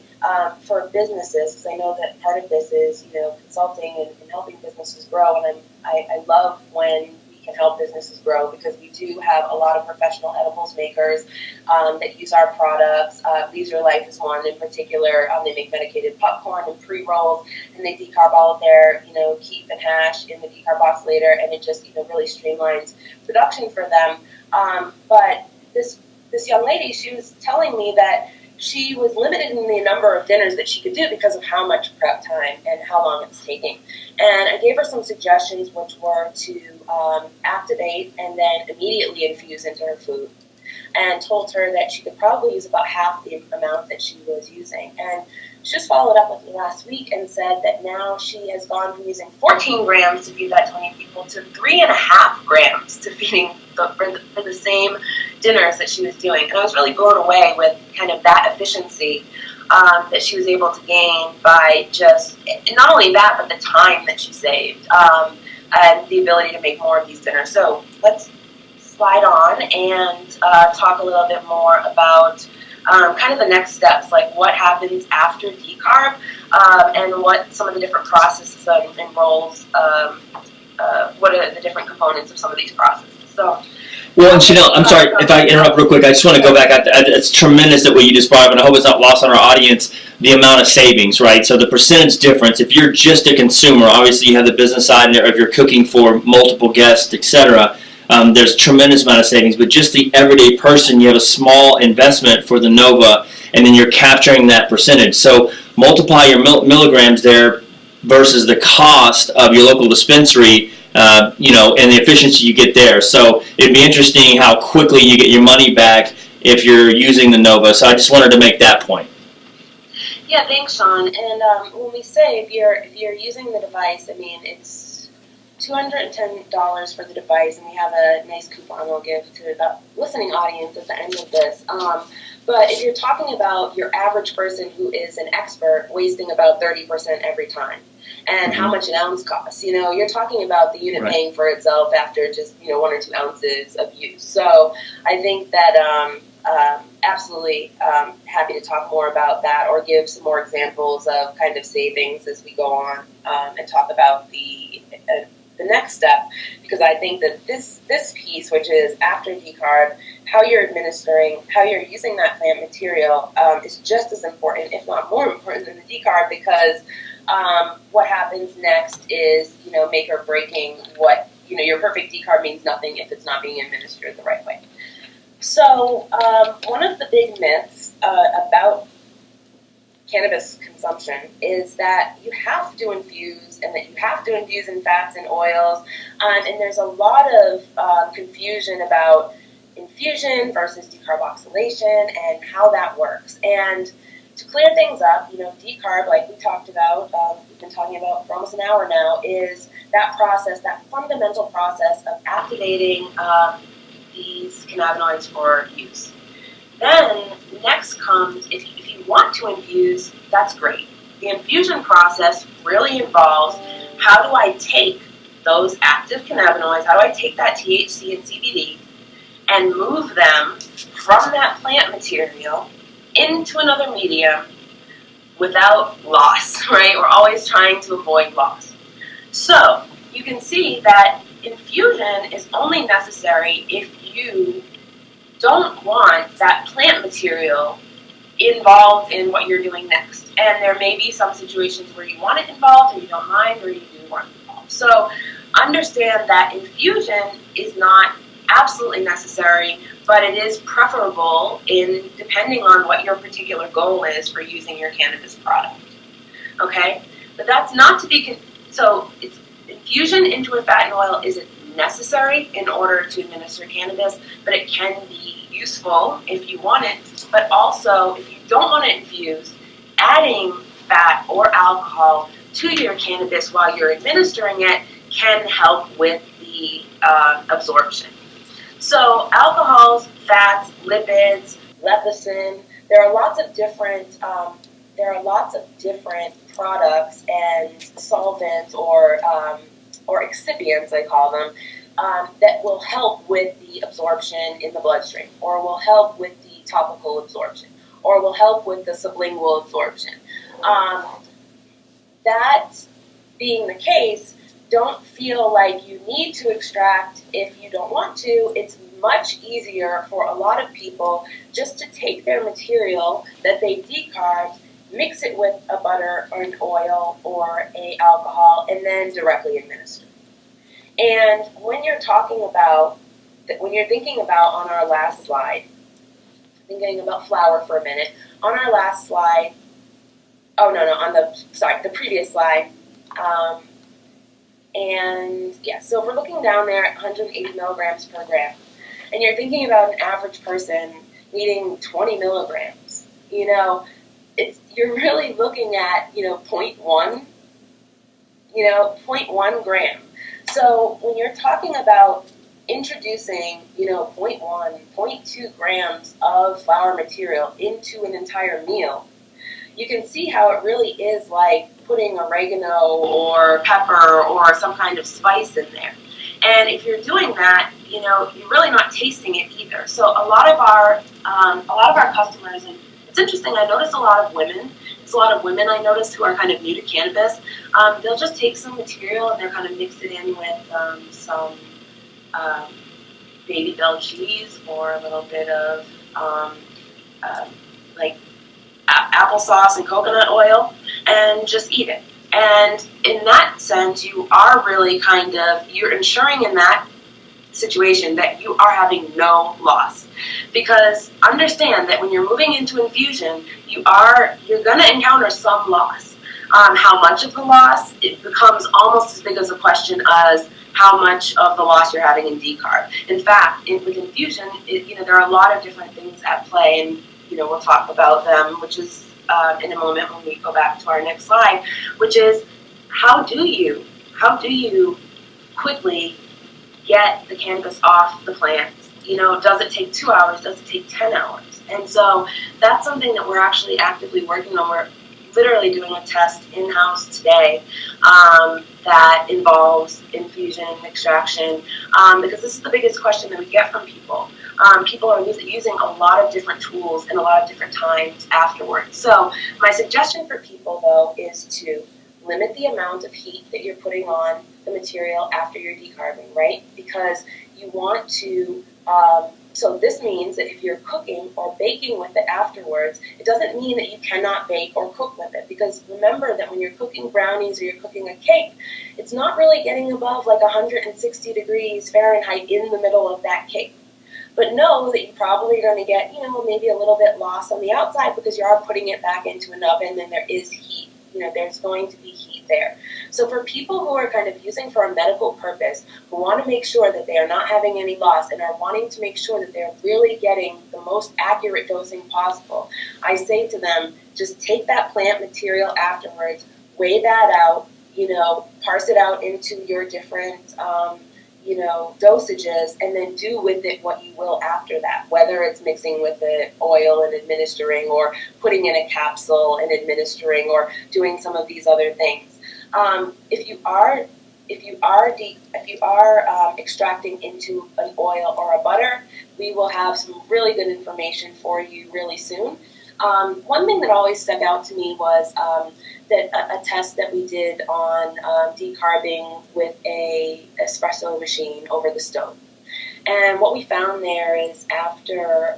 for businesses, because I know that part of this is, consulting and helping businesses grow, and I love when we can help businesses grow, because we do have a lot of professional edibles makers that use our products. Leisure Life is one in particular. They make medicated popcorn and pre-rolls, and they decarb all of their, keef and hash in the decarboxylator, and it just, really streamlines production for them. But this young lady, she was telling me that she was limited in the number of dinners that she could do because of how much prep time and how long it's taking. And I gave her some suggestions, which were to activate and then immediately infuse into her food, and told her that she could probably use about half the amount that she was using. And she just followed up with me last week and said that now she has gone from using 14 grams to feed that 20 people to 3.5 grams to feeding for the same dinners that she was doing. And I was really blown away with kind of that efficiency that she was able to gain by just, not only that, but the time that she saved, and the ability to make more of these dinners. So let's slide on and talk a little bit more about kind of the next steps, like what happens after decarb, and what some of the different processes and roles, what are the different components of some of these processes. So, well, and Shanel, I'm sorry if I interrupt real quick. I just want to go back. It's tremendous that what you just brought up, and I hope it's not lost on our audience, the amount of savings, right? So the percentage difference, if you're just a consumer, obviously you have the business side, and if you're cooking for multiple guests, etc., there's a tremendous amount of savings. But just the everyday person, you have a small investment for the NOVA, and then you're capturing that percentage. So multiply your milligrams there versus the cost of your local dispensary, and the efficiency you get there. So it'd be interesting how quickly you get your money back if you're using the NOVA. So I just wanted to make that point. Yeah, thanks, Sean. And when we say if you're using the device, I mean, it's $210 for the device, and we have a nice coupon we'll give to the listening audience at the end of this. But if you're talking about your average person who is an expert wasting about 30% every time, and how much an ounce costs, you're talking about the unit paying for itself after just 1 or 2 ounces of use. So I think that absolutely happy to talk more about that, or give some more examples of kind of savings as we go on, and talk about the the next step, because I think that this piece, which is after decarb, how you're administering, how you're using that plant material is just as important, if not more important than the decarb, because what happens next is, make or breaking what, your perfect decarb means nothing if it's not being administered the right way. So one of the big myths about cannabis consumption is that you have to infuse, and that you have to infuse in fats and oils, and there's a lot of confusion about infusion versus decarboxylation and how that works. And to clear things up, decarb, like we talked about, we've been talking about for almost an hour now, is that process, that fundamental process of activating these cannabinoids for use. Then next comes, if you want to infuse, that's great. The infusion process really involves, how do I take those active cannabinoids, how do I take that THC and CBD and move them from that plant material into another medium without loss, right? We're always trying to avoid loss. So you can see that infusion is only necessary if you don't want that plant material involved in what you're doing next. And there may be some situations where you want it involved and you don't mind, or you do want it involved. So understand that infusion is not absolutely necessary, but it is preferable depending on what your particular goal is for using your cannabis product. Okay? But that's not to be, so it's infusion into a fat and oil isn't necessary in order to administer cannabis, but it can be useful if you want it. But also, if you don't want to infuse, adding fat or alcohol to your cannabis while you're administering it can help with the absorption. So alcohols, fats, lipids, lecithin, there are lots of different products and solvents or excipients, I call them, that will help with the absorption in the bloodstream, or will help with the topical absorption, or will help with the sublingual absorption. That being the case, don't feel like you need to extract if you don't want to. It's much easier for a lot of people just to take their material that they decarbed, mix it with a butter or an oil or a alcohol, and then directly administer. And when you're thinking about on our last slide, thinking about flour for a minute, on our last slide, the previous slide, so if we're looking down there at 180 milligrams per gram, and you're thinking about an average person needing 20 milligrams, you're really looking at, 0.1 gram. So when you're talking about introducing, 0.1, 0.2 grams of flour material into an entire meal, you can see how it really is like putting oregano or pepper or some kind of spice in there. And if you're doing that, you're really not tasting it either. So a lot of our customers, and it's interesting, I notice a lot of women. There's a lot of women I notice who are kind of new to cannabis. They'll just take some material and they'll kind of mix it in with some baby bell cheese or a little bit of applesauce and coconut oil, and just eat it. And in that sense, you are really you're ensuring in that situation that you are having no loss. Because understand that when you're moving into infusion, you're going to encounter some loss. How much of the loss, it becomes almost as big as a question as how much of the loss you're having in decarb. In fact, with infusion, there are a lot of different things at play, and we'll talk about them, which is in a moment when we go back to our next slide, which is how do you quickly get the cannabis off the plant? Does it take 2 hours? Does it take 10 hours? And so that's something that we're actually actively working on. We're literally doing a test in-house today that involves infusion, extraction, because this is the biggest question that we get from people. People are using a lot of different tools and a lot of different times afterwards. So my suggestion for people, though, is to limit the amount of heat that you're putting on the material after you're decarbing, right? Because you want to, so this means that if you're cooking or baking with it afterwards, it doesn't mean that you cannot bake or cook with it. Because remember that when you're cooking brownies or you're cooking a cake, it's not really getting above like 160 degrees Fahrenheit in the middle of that cake. But know that you probably are going to get, maybe a little bit lost on the outside because you are putting it back into an oven and there is heat. There's going to be heat there. So for people who are kind of using for a medical purpose, who want to make sure that they are not having any loss and are wanting to make sure that they're really getting the most accurate dosing possible, I say to them, just take that plant material afterwards, weigh that out, parse it out into your different dosages, and then do with it what you will after that, whether it's mixing with the oil and administering, or putting in a capsule and administering, or doing some of these other things. If you are extracting into an oil or a butter, we will have some really good information for you really soon. One thing that always stuck out to me was that a test that we did on decarbing with a espresso machine over the stove. And what we found there is after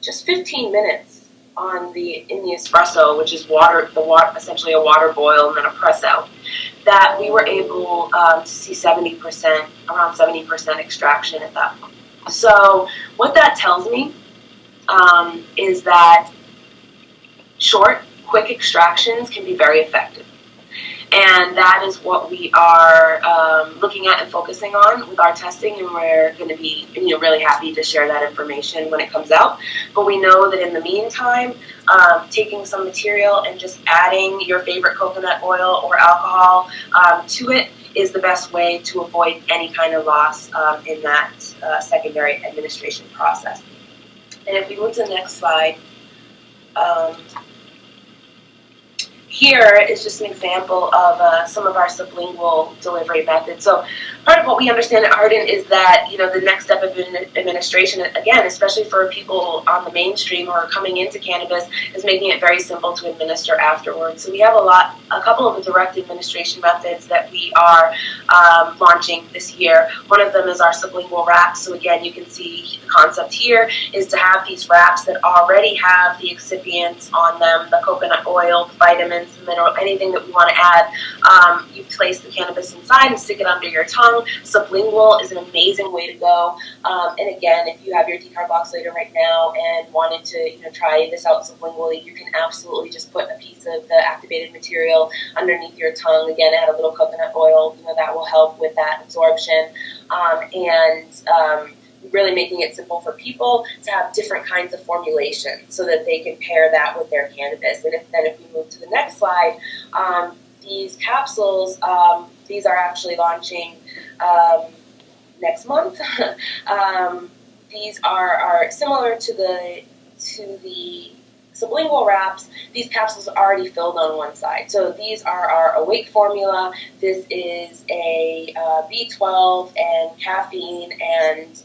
just 15 minutes in the espresso, which is essentially a water boil and then a press out, that we were able to see around 70% extraction at that point. So what that tells me is that short, quick extractions can be very effective. And that is what we are looking at and focusing on with our testing, and we're going to be really happy to share that information when it comes out. But we know that in the meantime, taking some material and just adding your favorite coconut oil or alcohol to it is the best way to avoid any kind of loss in that secondary administration process. And if we move to the next slide, here is just an example of some of our sublingual delivery methods. So part of what we understand at Ardent is that, the next step of administration, again, especially for people on the mainstream who are coming into cannabis, is making it very simple to administer afterwards. So we have a couple of direct administration methods that we are launching this year. One of them is our sublingual wraps. So again, you can see the concept here is to have these wraps that already have the excipients on them, the coconut oil, the vitamins, mineral, anything that we want to add. You place the cannabis inside and stick it under your tongue. Sublingual is an amazing way to go. And again, if you have your decarboxylator right now and wanted to try this out sublingually, you can absolutely just put a piece of the activated material underneath your tongue. Again, add a little coconut oil. That will help with that absorption. Really making it simple for people to have different kinds of formulations so that they can pair that with their cannabis. And if we move to the next slide, these capsules, these are actually launching next month. These are similar to the sublingual wraps. These capsules are already filled on one side. So these are our Awake formula. This is a B12 and caffeine and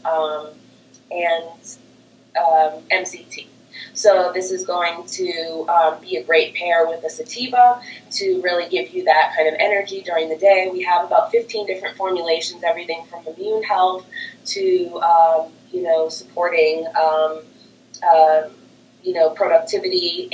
MCT. So this is going to be a great pair with a sativa to really give you that kind of energy during the day. We have about 15 different formulations, everything from immune health to supporting productivity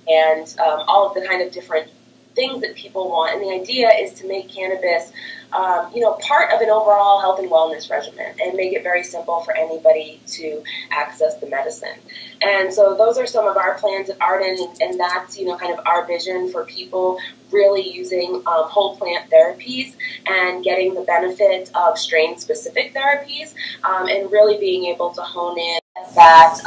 and all of the kind of different things that people want. And the idea is to make cannabis, part of an overall health and wellness regimen and make it very simple for anybody to access the medicine. And so those are some of our plans at Ardent, and that's, kind of our vision for people really using whole plant therapies and getting the benefit of strain-specific therapies and really being able to hone in that,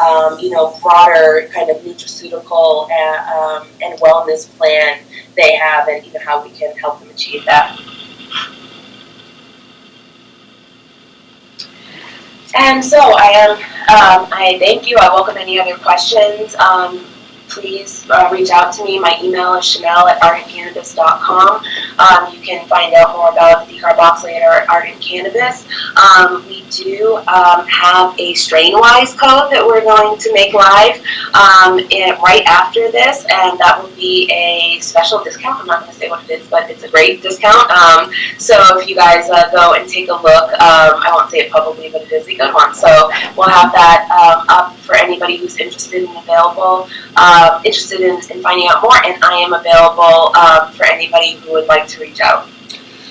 broader kind of nutraceutical and wellness plan they have, and how we can help them achieve that. And so I thank you. I welcome any other questions. Please reach out to me. My email is Shanel@ardentcannabis.com. You can find out more about the Decarboxylator Ardent Cannabis. We do have a STRAINWISE code that we're going to make live right after this, and that will be a special discount. I'm not going to say what it is, but it's a great discount. So if you guys go and take a look, I won't say it publicly, but it is a good one. So we'll have that up for anybody who's interested and available, interested in finding out more, and I am available for anybody who would like to reach out.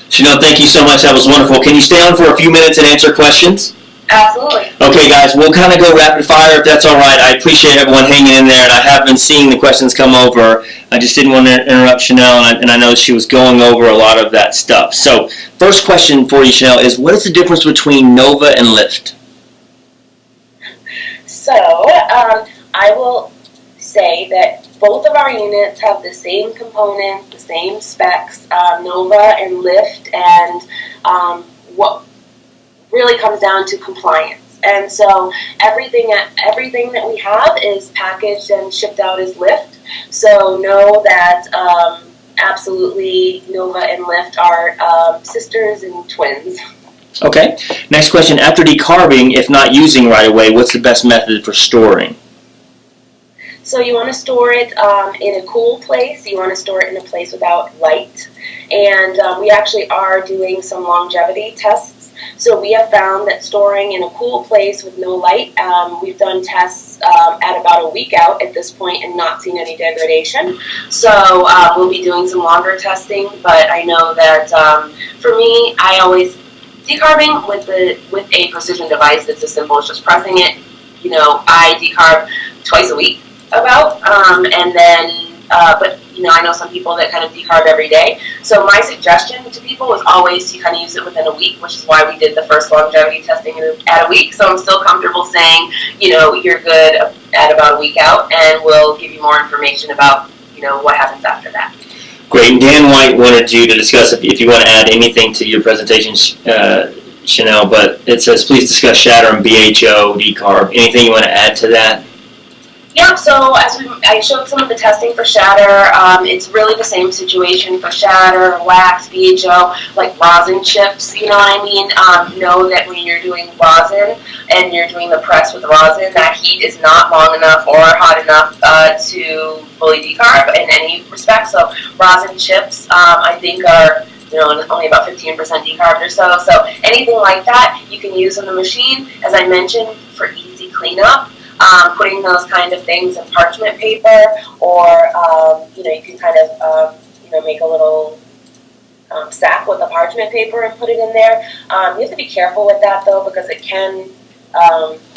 Shanel, thank you so much. That was wonderful. Can you stay on for a few minutes and answer questions? Absolutely. Okay, guys, we'll kind of go rapid fire if that's all right. I appreciate everyone hanging in there, and I have been seeing the questions come over. I just didn't want to interrupt Shanel, and I know she was going over a lot of that stuff. So, first question for you, Shanel, is what is the difference between NOVA and LIFT? So, I will say that both of our units have the same components, the same specs, NOVA and LIFT, and what really comes down to compliance. And so everything that we have is packaged and shipped out as LIFT. So know that absolutely NOVA and LIFT are sisters and twins. Okay. Next question. After decarbing, if not using right away, what's the best method for storing? So you want to store it in a cool place. You want to store it in a place without light. And we actually are doing some longevity tests. So we have found that storing in a cool place with no light, we've done tests at about a week out at this point and not seen any degradation. So we'll be doing some longer testing, but I know that for me, I always decarbing with a precision device that's as simple as just pressing it. You know, I decarb twice a week about, and then but you know, I know some people that kind of decarb every day. So my suggestion to people is always to kind of use it within a week, which is why we did the first longevity testing at a week. So I'm still comfortable saying, you know, you're good at about a week out, and we'll give you more information about, you know, what happens after that. Great. And Dan White wanted you to discuss if you want to add anything to your presentation, Shanel, but it says please discuss shatter and BHO decarb. Anything you want to add to that? Yeah, so I showed some of the testing for shatter. It's really the same situation for shatter, wax, BHO, like rosin chips, you know what I mean? Know that when you're doing rosin and you're doing the press with rosin, that heat is not long enough or hot enough to fully decarb in any respect. So rosin chips, I think are, you know, only about 15% decarbed or so. So anything like that you can use in the machine, as I mentioned, for easy cleanup. Putting those kind of things in parchment paper, or you know, you can kind of you know, make a little sack with the parchment paper and put it in there. You have to be careful with that though, because it can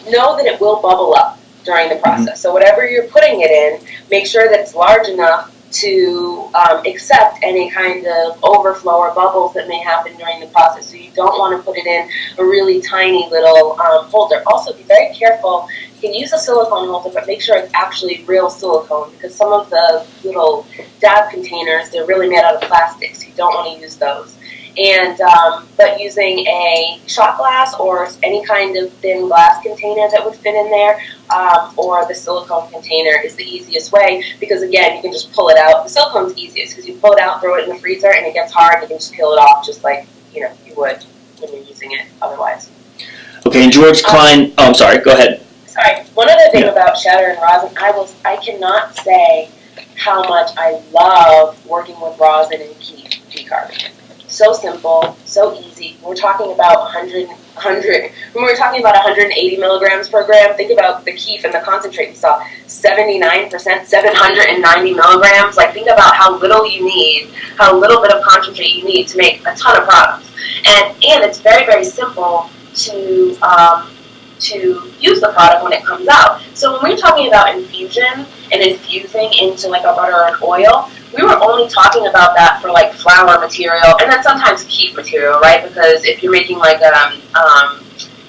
know that it will bubble up during the process. So whatever you're putting it in, make sure that it's large enough to accept any kind of overflow or bubbles that may happen during the process. So you don't want to put it in a really tiny little holder. Also, be very careful. You can use a silicone holder, but make sure it's actually real silicone, because some of the little dab containers, they're really made out of plastic, so you don't want to use those. And but using a shot glass or any kind of thin glass container that would fit in there, or the silicone container is the easiest way, because again, you can just pull it out. The silicone's easiest because you pull it out, throw it in the freezer, and it gets hard, and you can just peel it off just like, you know, you would when you're using it otherwise. Okay, and George Klein, oh, I'm sorry, go ahead. Sorry, one other thing about shatter and rosin, I cannot say how much I love working with rosin and decarbing. So simple, so easy. We're talking about 100. When we're talking about 180 milligrams per gram, think about the keef and the concentrate we saw. 79%, 790 milligrams. Like, think about how little you need, how little bit of concentrate you need to make a ton of products. And it's very, very simple to use the product when it comes out. So when we're talking about infusion and infusing into like a butter or an oil, we were only talking about that for like flour material, and then sometimes keef material, right? Because if you're making like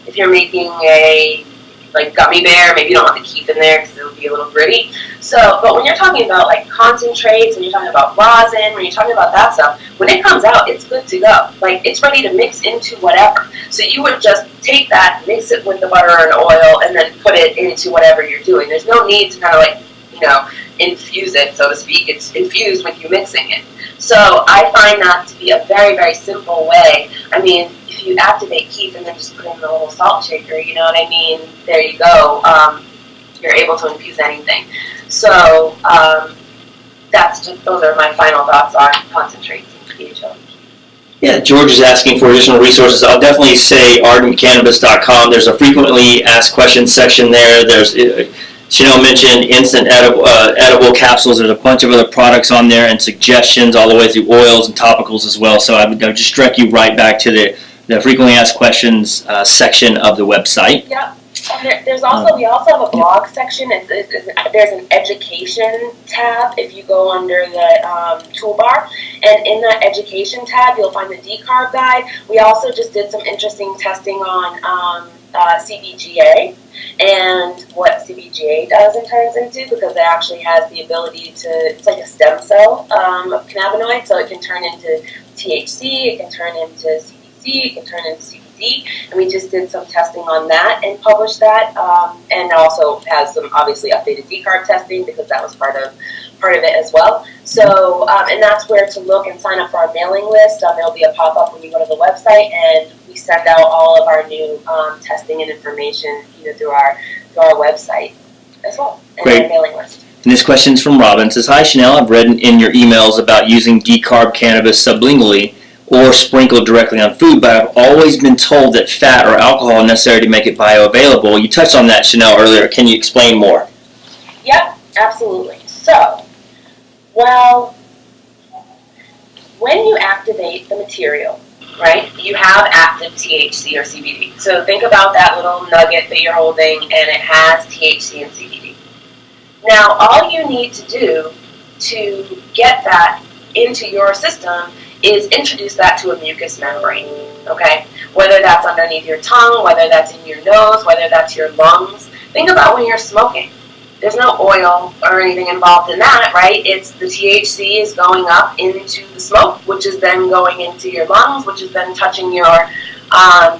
if you're making a like gummy bear, maybe you don't want the keef in there because it'll be a little gritty. So, but when you're talking about like concentrates, and you're talking about rosin, when you're talking about that stuff, when it comes out, it's good to go. Like, it's ready to mix into whatever. So you would just take that, mix it with the butter and oil, and then put it into whatever you're doing. There's no need to kind of like, you know, infuse it, so to speak. It's infused with you mixing it. So I find that to be a very, very simple way. I mean, if you activate kief and then just put in a little salt shaker, you know what I mean? There you go. You're able to infuse anything. So those are my final thoughts on concentrates and PHO. Yeah, George is asking for additional resources. I'll definitely say ardentcannabis.com. There's a frequently asked questions section there. There's Shanel mentioned instant edible capsules. There's a bunch of other products on there and suggestions all the way through oils and topicals as well. So I would just direct you right back to the frequently asked questions section of the website. Yep. And there's also we also have a blog section. There's an education tab if you go under the toolbar, and in that education tab you'll find the decarb guide. We also just did some interesting testing on CBGA and what CBGA does and turns into, because it actually has the ability to, it's like a stem cell of cannabinoid, so it can turn into THC, it can turn into CBC, it can turn into CBD, and we just did some testing on that and published that, and also has some obviously updated decarb testing because that was part of it as well. So, and that's where to look and sign up for our mailing list. There'll be a pop-up when you go to the website, and we send out all of our new testing and information through our website as well, and our mailing list. And this question's from Robin. It says, "Hi Shanel, I've read in your emails about using decarb cannabis sublingually or sprinkled directly on food, but I've always been told that fat or alcohol are necessary to make it bioavailable." You touched on that, Shanel, earlier. Can you explain more? Yep, absolutely. So, well, when you activate the material, right, you have active THC or CBD. So think about that little nugget that you're holding, and it has THC and CBD. Now, all you need to do to get that into your system is introduce that to a mucous membrane, okay? Whether that's underneath your tongue, whether that's in your nose, whether that's your lungs. Think about when you're smoking. There's no oil or anything involved in that, right? It's the THC is going up into the smoke, which is then going into your lungs, which is then touching your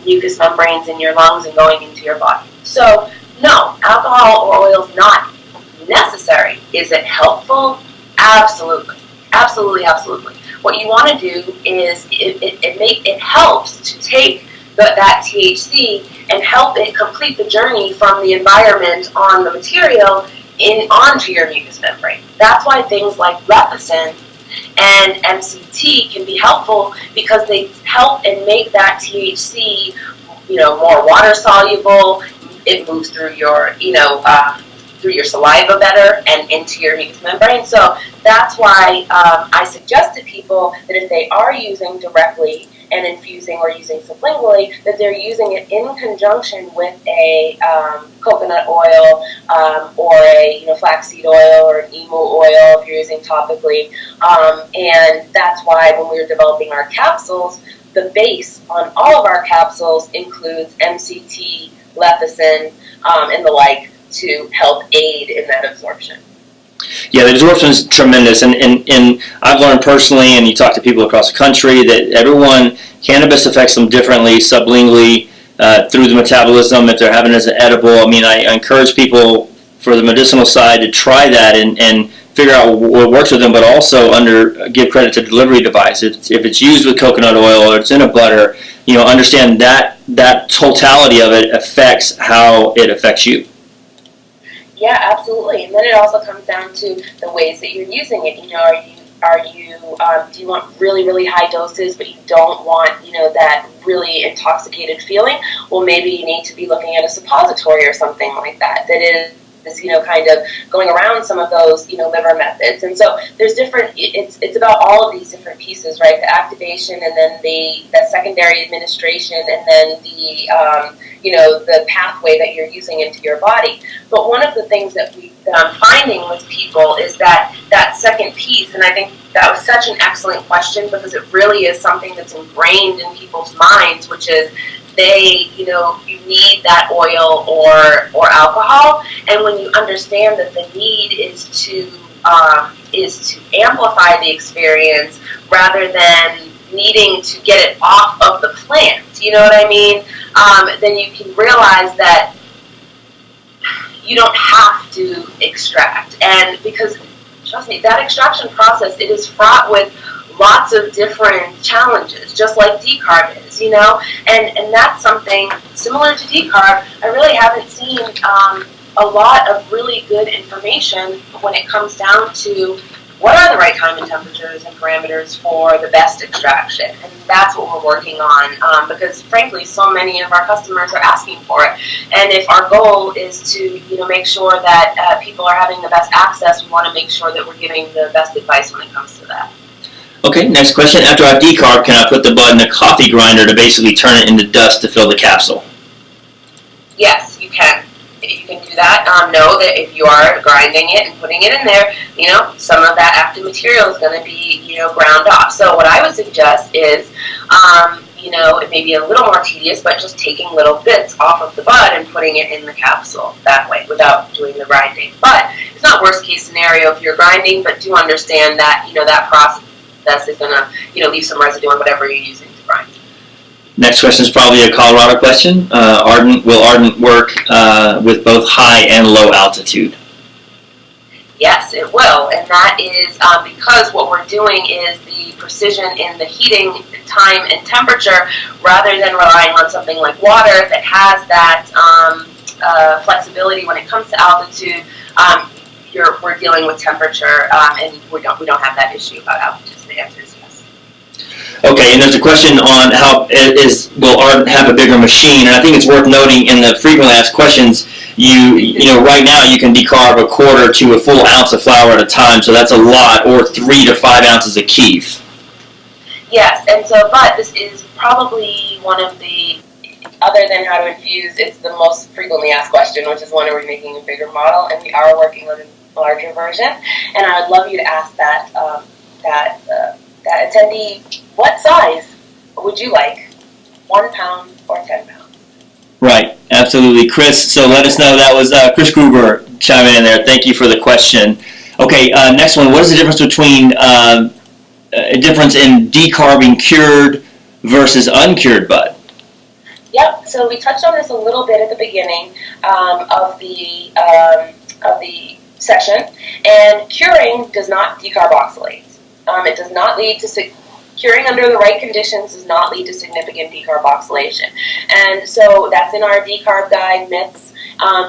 mucous membranes in your lungs and going into your body. So, no, alcohol or oil is not necessary. Is it helpful? Absolutely. Absolutely, absolutely. What you want to do is it helps to take that THC and help it complete the journey from the environment on the material onto your mucous membrane. That's why things like lecithin and MCT can be helpful, because they help and make that THC, more water soluble. It moves through your, through your saliva better and into your mucous membrane. So that's why I suggest to people that if they are using directly and infusing or using sublingually, that they're using it in conjunction with a coconut oil or a flaxseed oil or an emu oil if you're using topically. And that's why when we were developing our capsules, the base on all of our capsules includes MCT, lecithin, and the like, to help aid in that absorption. Yeah, the absorption is tremendous, and I've learned personally, and you talk to people across the country, that cannabis affects them differently, sublingually, through the metabolism, if they're having it as an edible. I mean, I encourage people for the medicinal side to try that and figure out what works with them, but also give credit to delivery device. If it's used with coconut oil or it's in a butter, understand that totality of it affects how it affects you. Yeah, absolutely. And then it also comes down to the ways that you're using it. Do you want really, really high doses, but you don't want, that really intoxicated feeling? Well, maybe you need to be looking at a suppository or something like that is kind of going around some of those, liver methods. And so there's different, it's about all of these different pieces, right? The activation, and then the secondary administration, and then the pathway that you're using into your body. But one of the things that I'm finding with people is that second piece, and I think that was such an excellent question, because it really is something that's ingrained in people's minds, which is you need that oil or alcohol, and when you understand that the need is to amplify the experience rather than needing to get it off of the plant, you know what I mean? Then you can realize that you don't have to extract. And because, trust me, that extraction process, it is fraught with lots of different challenges, just like decarb is, and that's something similar to decarb. I really haven't seen a lot of really good information when it comes down to what are the right time and temperatures and parameters for the best extraction. And that's what we're working on, because frankly, so many of our customers are asking for it. And if our goal is to, make sure that people are having the best access, we want to make sure that we're giving the best advice when it comes to that. Okay, next question. After I decarb, can I put the bud in a coffee grinder to basically turn it into dust to fill the capsule? Yes, you can. You can do that. Know that if you are grinding it and putting it in there, some of that active material is going to be, ground off. So what I would suggest is, it may be a little more tedious, but just taking little bits off of the bud and putting it in the capsule that way without doing the grinding. But it's not worst case scenario if you're grinding, but do understand that, that process is going to, leave some residue on whatever you're using to grind. Next question is probably a Colorado question. Will Ardent work with both high and low altitude? Yes, it will, and that is because what we're doing is the precision in the heating time and temperature, rather than relying on something like water that has that flexibility when it comes to altitude. We're dealing with temperature, and we don't have that issue about altitude. So the answer is yes. Okay, and there's a question on will Ardent have a bigger machine? And I think it's worth noting in the frequently asked questions, right now you can decarb a quarter to a full ounce of flower at a time, so that's a lot, or 3 to 5 ounces of keef. Yes, and so, but this is probably one of the, other than how to infuse, it's the most frequently asked question, which is when are we making a bigger model, and we are working on a larger version, and I would love you to ask that attendee, what size would you like, 1 pound or 10 pounds? Right, absolutely. Chris, so let us know. That was Chris Gruber chiming in there. Thank you for the question. Okay, next one. What is the difference between a difference in decarbing cured versus uncured bud? Yep, so we touched on this a little bit at the beginning of the session, and curing does not decarboxylate. It does not lead to curing under the right conditions does not lead to significant decarboxylation. And so that's in our decarb guide, myths.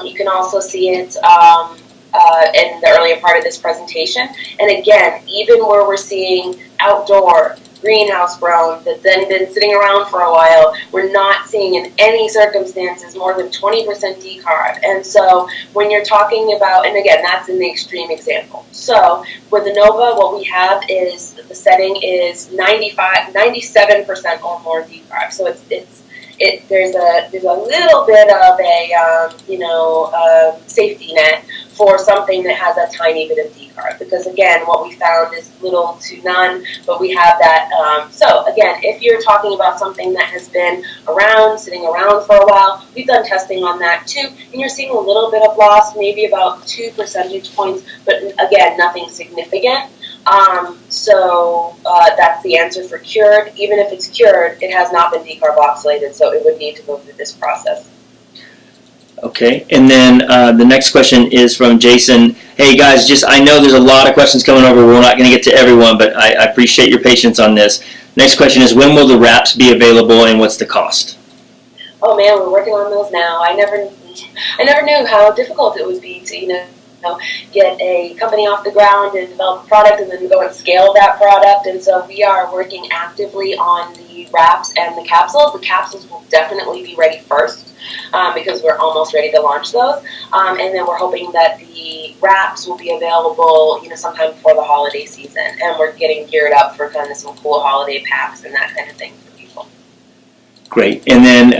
You can also see it in the earlier part of this presentation. And again, even where we're seeing outdoor greenhouse grown that's then been sitting around for a while, we're not seeing in any circumstances more than 20% decarb. And so when you're talking about, and again, that's in the extreme example. So with the NOVA, what we have is the setting is 97% or more decarb. So there's a little bit of a safety net for something that has a tiny bit of decarb, because again, what we found is little to none, but we have that. So again, if you're talking about something that has been around, sitting around for a while, we've done testing on that too, and you're seeing a little bit of loss, maybe about 2 percentage points, but again, nothing significant. So that's the answer for cured. Even if it's cured, it has not been decarboxylated, so it would need to go through this process. Okay, and then the next question is from Jason. Hey guys, I know there's a lot of questions coming over. We're not going to get to everyone, but I appreciate your patience on this. Next question is, when will the wraps be available and what's the cost? Oh man, we're working on those now. I never knew how difficult it would be to, get a company off the ground and develop a product and then go and scale that product. And so we are working actively on the wraps and the capsules. The capsules will definitely be ready first because we're almost ready to launch those. And then we're hoping that the wraps will be available, sometime before the holiday season. And we're getting geared up for kind of some cool holiday packs and that kind of thing for people. Great. And then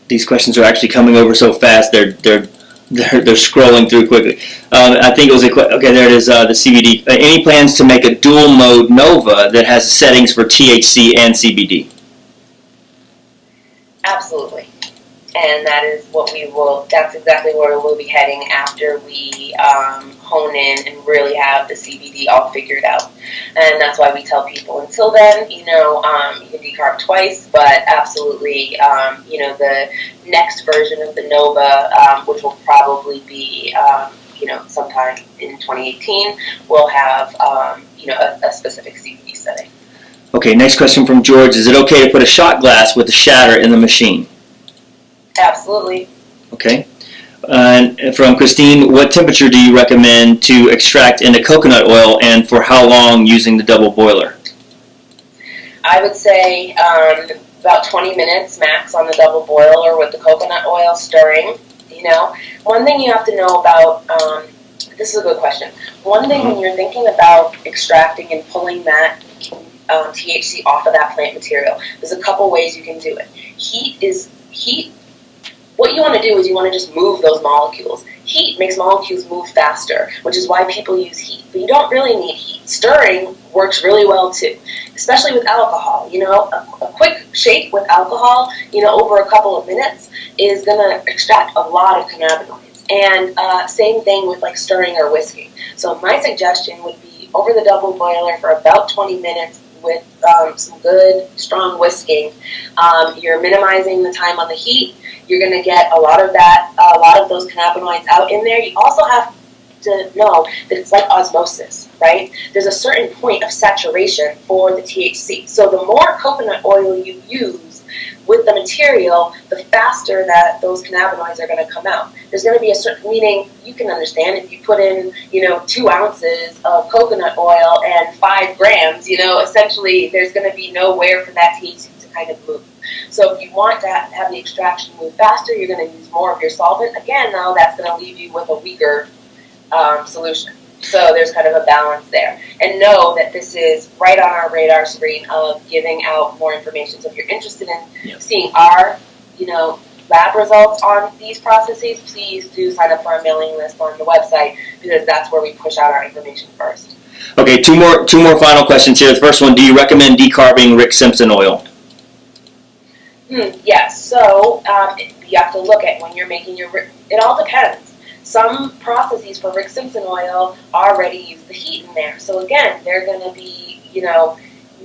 these questions are actually coming over so fast. They're scrolling through quickly. I think it was okay. There it is. The CBD. Any plans to make a dual mode NOVA that has settings for THC and CBD? Absolutely, and that is what we will. That's exactly where we'll be heading after we hone in and really have the CBD all figured out. And that's why we tell people until then, you can decarb twice, but absolutely, the next version of the NOVA, which will probably be, sometime in 2018, will have, a specific CBD setting. Okay, next question from George. Is it okay to put a shot glass with a shatter in the machine? Absolutely. Okay. And from Christine, what temperature do you recommend to extract into coconut oil, and for how long using the double boiler? I would say about 20 minutes max on the double boiler with the coconut oil stirring. One thing you have to know about, this is a good question. One thing when you're thinking about extracting and pulling that THC off of that plant material, there's a couple ways you can do it. Heat. What you want to do is you want to just move those molecules. Heat makes molecules move faster, which is why people use heat. But you don't really need heat. Stirring works really well too, especially with alcohol. A quick shake with alcohol, over a couple of minutes is going to extract a lot of cannabinoids. And same thing with like stirring or whisking. So my suggestion would be over the double boiler for about 20 minutes with some good, strong whisking. You're minimizing the time on the heat. You're going to get a lot of those cannabinoids out in there. You also have to know that it's like osmosis, right? There's a certain point of saturation for the THC. So the more coconut oil you use with the material, the faster that those cannabinoids are going to come out. There's going to be a certain, meaning you can understand if you put in, 2 ounces of coconut oil and 5 grams, essentially there's going to be nowhere for that THC to kind of move. So if you want to have the extraction move faster, you're going to use more of your solvent. Again, though, that's going to leave you with a weaker solution. So there's kind of a balance there. And know that this is right on our radar screen of giving out more information. So if you're interested in seeing our, lab results on these processes, please do sign up for our mailing list on the website, because that's where we push out our information first. Okay, two more final questions here. The first one, do you recommend decarbing Rick Simpson oil? Yes. So you have to look at when you're making your. It all depends. Some processes for Rick Simpson oil already use the heat in there. So again, they're going to be,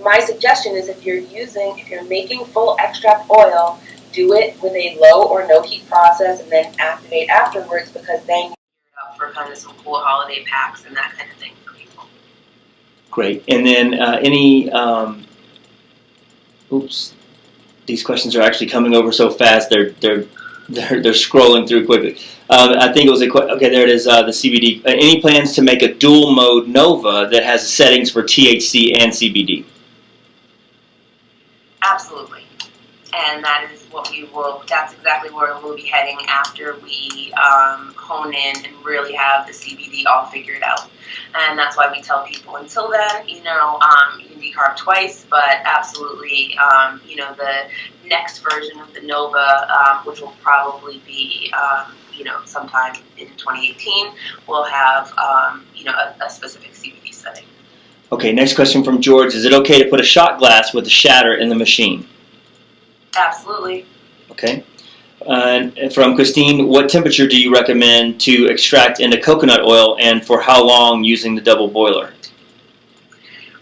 my suggestion is if you're making full extract oil, do it with a low or no heat process and then activate afterwards, because then you're up for kind of some cool holiday packs and that kind of thing for people. Great. And then these questions are actually coming over so fast. They're scrolling through quickly. I think it was okay. There it is. The CBD. Any plans to make a dual mode NOVA that has settings for THC and CBD? Absolutely, and that is what we will. That's exactly where we'll be heading after we hone in and really have the CBD all figured out. And that's why we tell people until then, you can decarb twice, but absolutely, the next version of the NOVA, which will probably be, sometime in 2018, will have, a specific CBD setting. Okay, next question from George. Is it okay to put a shot glass with a shatter in the machine? Absolutely. Okay. And from Christine, what temperature do you recommend to extract into coconut oil, and for how long using the double boiler?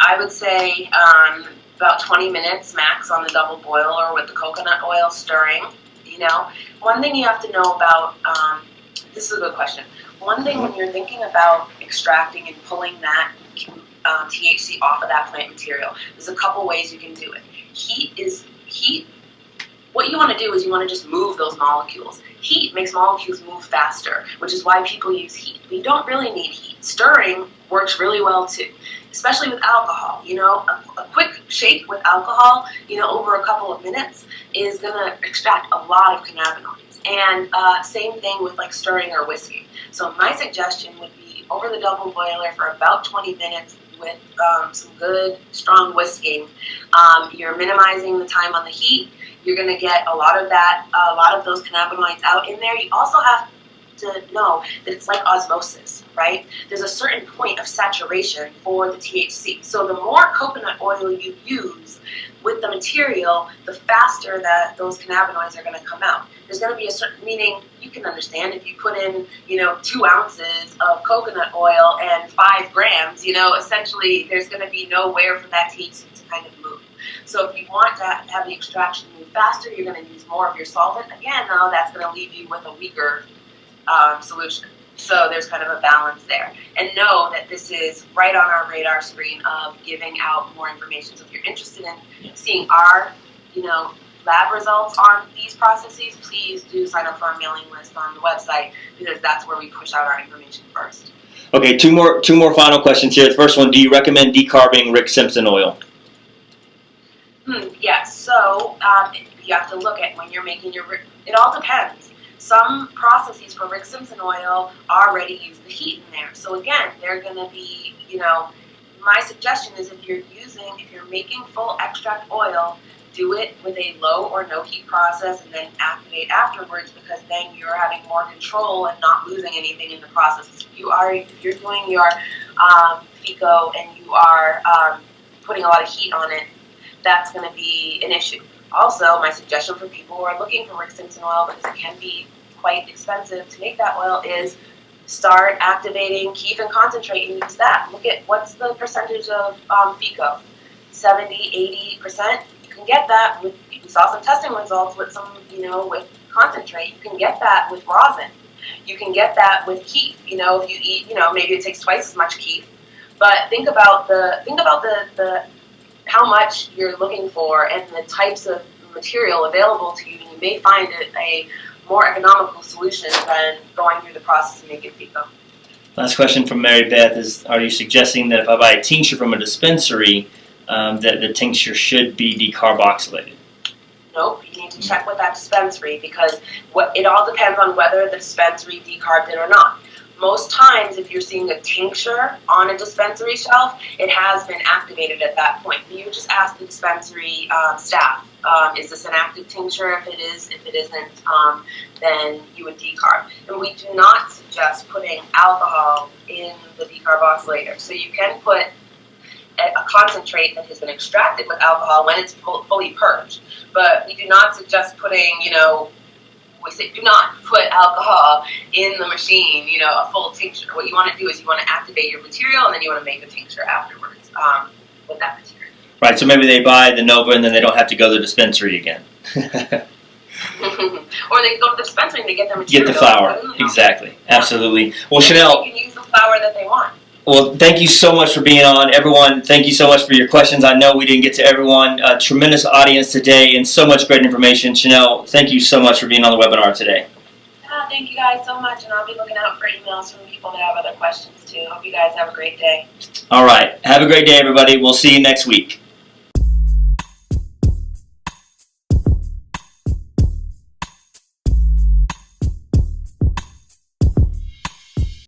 I would say about 20 minutes max on the double boiler with the coconut oil stirring. One thing you have to know about, this is a good question. One thing when you're thinking about extracting and pulling that THC off of that plant material, there's a couple ways you can do it. Heat. What you want to do is you want to just move those molecules. Heat makes molecules move faster, which is why people use heat. But you don't really need heat. Stirring works really well too, especially with alcohol. A quick shake with alcohol, over a couple of minutes is going to extract a lot of cannabinoids. And same thing with like stirring or whisking. So my suggestion would be over the double boiler for about 20 minutes with some good, strong whisking. You're minimizing the time on the heat. You're going to get a lot of those cannabinoids out in there. You also have to know that it's like osmosis, right? There's a certain point of saturation for the THC. So the more coconut oil you use with the material, the faster that those cannabinoids are going to come out. there's going to be a certain, meaning you can understand if you put in, 2 ounces of coconut oil and 5 grams, essentially there's going to be nowhere for that THC to kind of move. So if you want to have the extraction move faster, you're going to use more of your solvent. Again, though, that's going to leave you with a weaker solution. So there's kind of a balance there. And know that this is right on our radar screen of giving out more information. So if you're interested in seeing our, lab results on these processes, please do sign up for our mailing list on the website, because that's where we push out our information first. Okay, two more final questions here. The first one, do you recommend decarbing Rick Simpson oil? Yes, so you have to look at when you're making your, it all depends. Some processes for Rick Simpson oil already use the heat in there. So again, they're going to be, my suggestion is if you're making full extract oil, do it with a low or no heat process and then activate afterwards, because then you're having more control and not losing anything in the process. If you're doing your FICO and you are putting a lot of heat on it, that's going to be an issue. Also, my suggestion for people who are looking for Rick Simpson oil, because it can be quite expensive to make that oil, is start activating keef and concentrate and use that. Look at what's the percentage of FICO, 70, 80%. You can get that with, we saw some testing results with some, with concentrate. You can get that with rosin. You can get that with keef. If you eat, maybe it takes twice as much keef. But think about the how much you're looking for and the types of material available to you. You may find it a more economical solution than going through the process of making FICO. Last question from Mary Beth is, are you suggesting that if I buy a tincture from a dispensary, that the tincture should be decarboxylated? Nope, you need to check with that dispensary, because it all depends on whether the dispensary decarbed it or not. Most times, if you're seeing a tincture on a dispensary shelf, it has been activated at that point. You just ask the dispensary staff, is this an active tincture? If it is, if it isn't, then you would decarb. And we do not suggest putting alcohol in the decarboxylator. So you can put a concentrate that has been extracted with alcohol when it's fully purged. But we do not suggest putting, we say do not put alcohol in the machine, a full tincture. What you want to do is you want to activate your material, and then you want to make a tincture afterwards with that material. Right, so maybe they buy the NOVA and then they don't have to go to the dispensary again. Or they go to the dispensary and they get their material. Get the flour, exactly, absolutely. Well, Shanel, they can use the flour that they want. Well, thank you so much for being on. Everyone, thank you so much for your questions. I know we didn't get to everyone. A tremendous audience today and so much great information. Shanel, thank you so much for being on the webinar today. Thank you guys so much, and I'll be looking out for emails from people that have other questions too. Hope you guys have a great day. All right. Have a great day, everybody. We'll see you next week.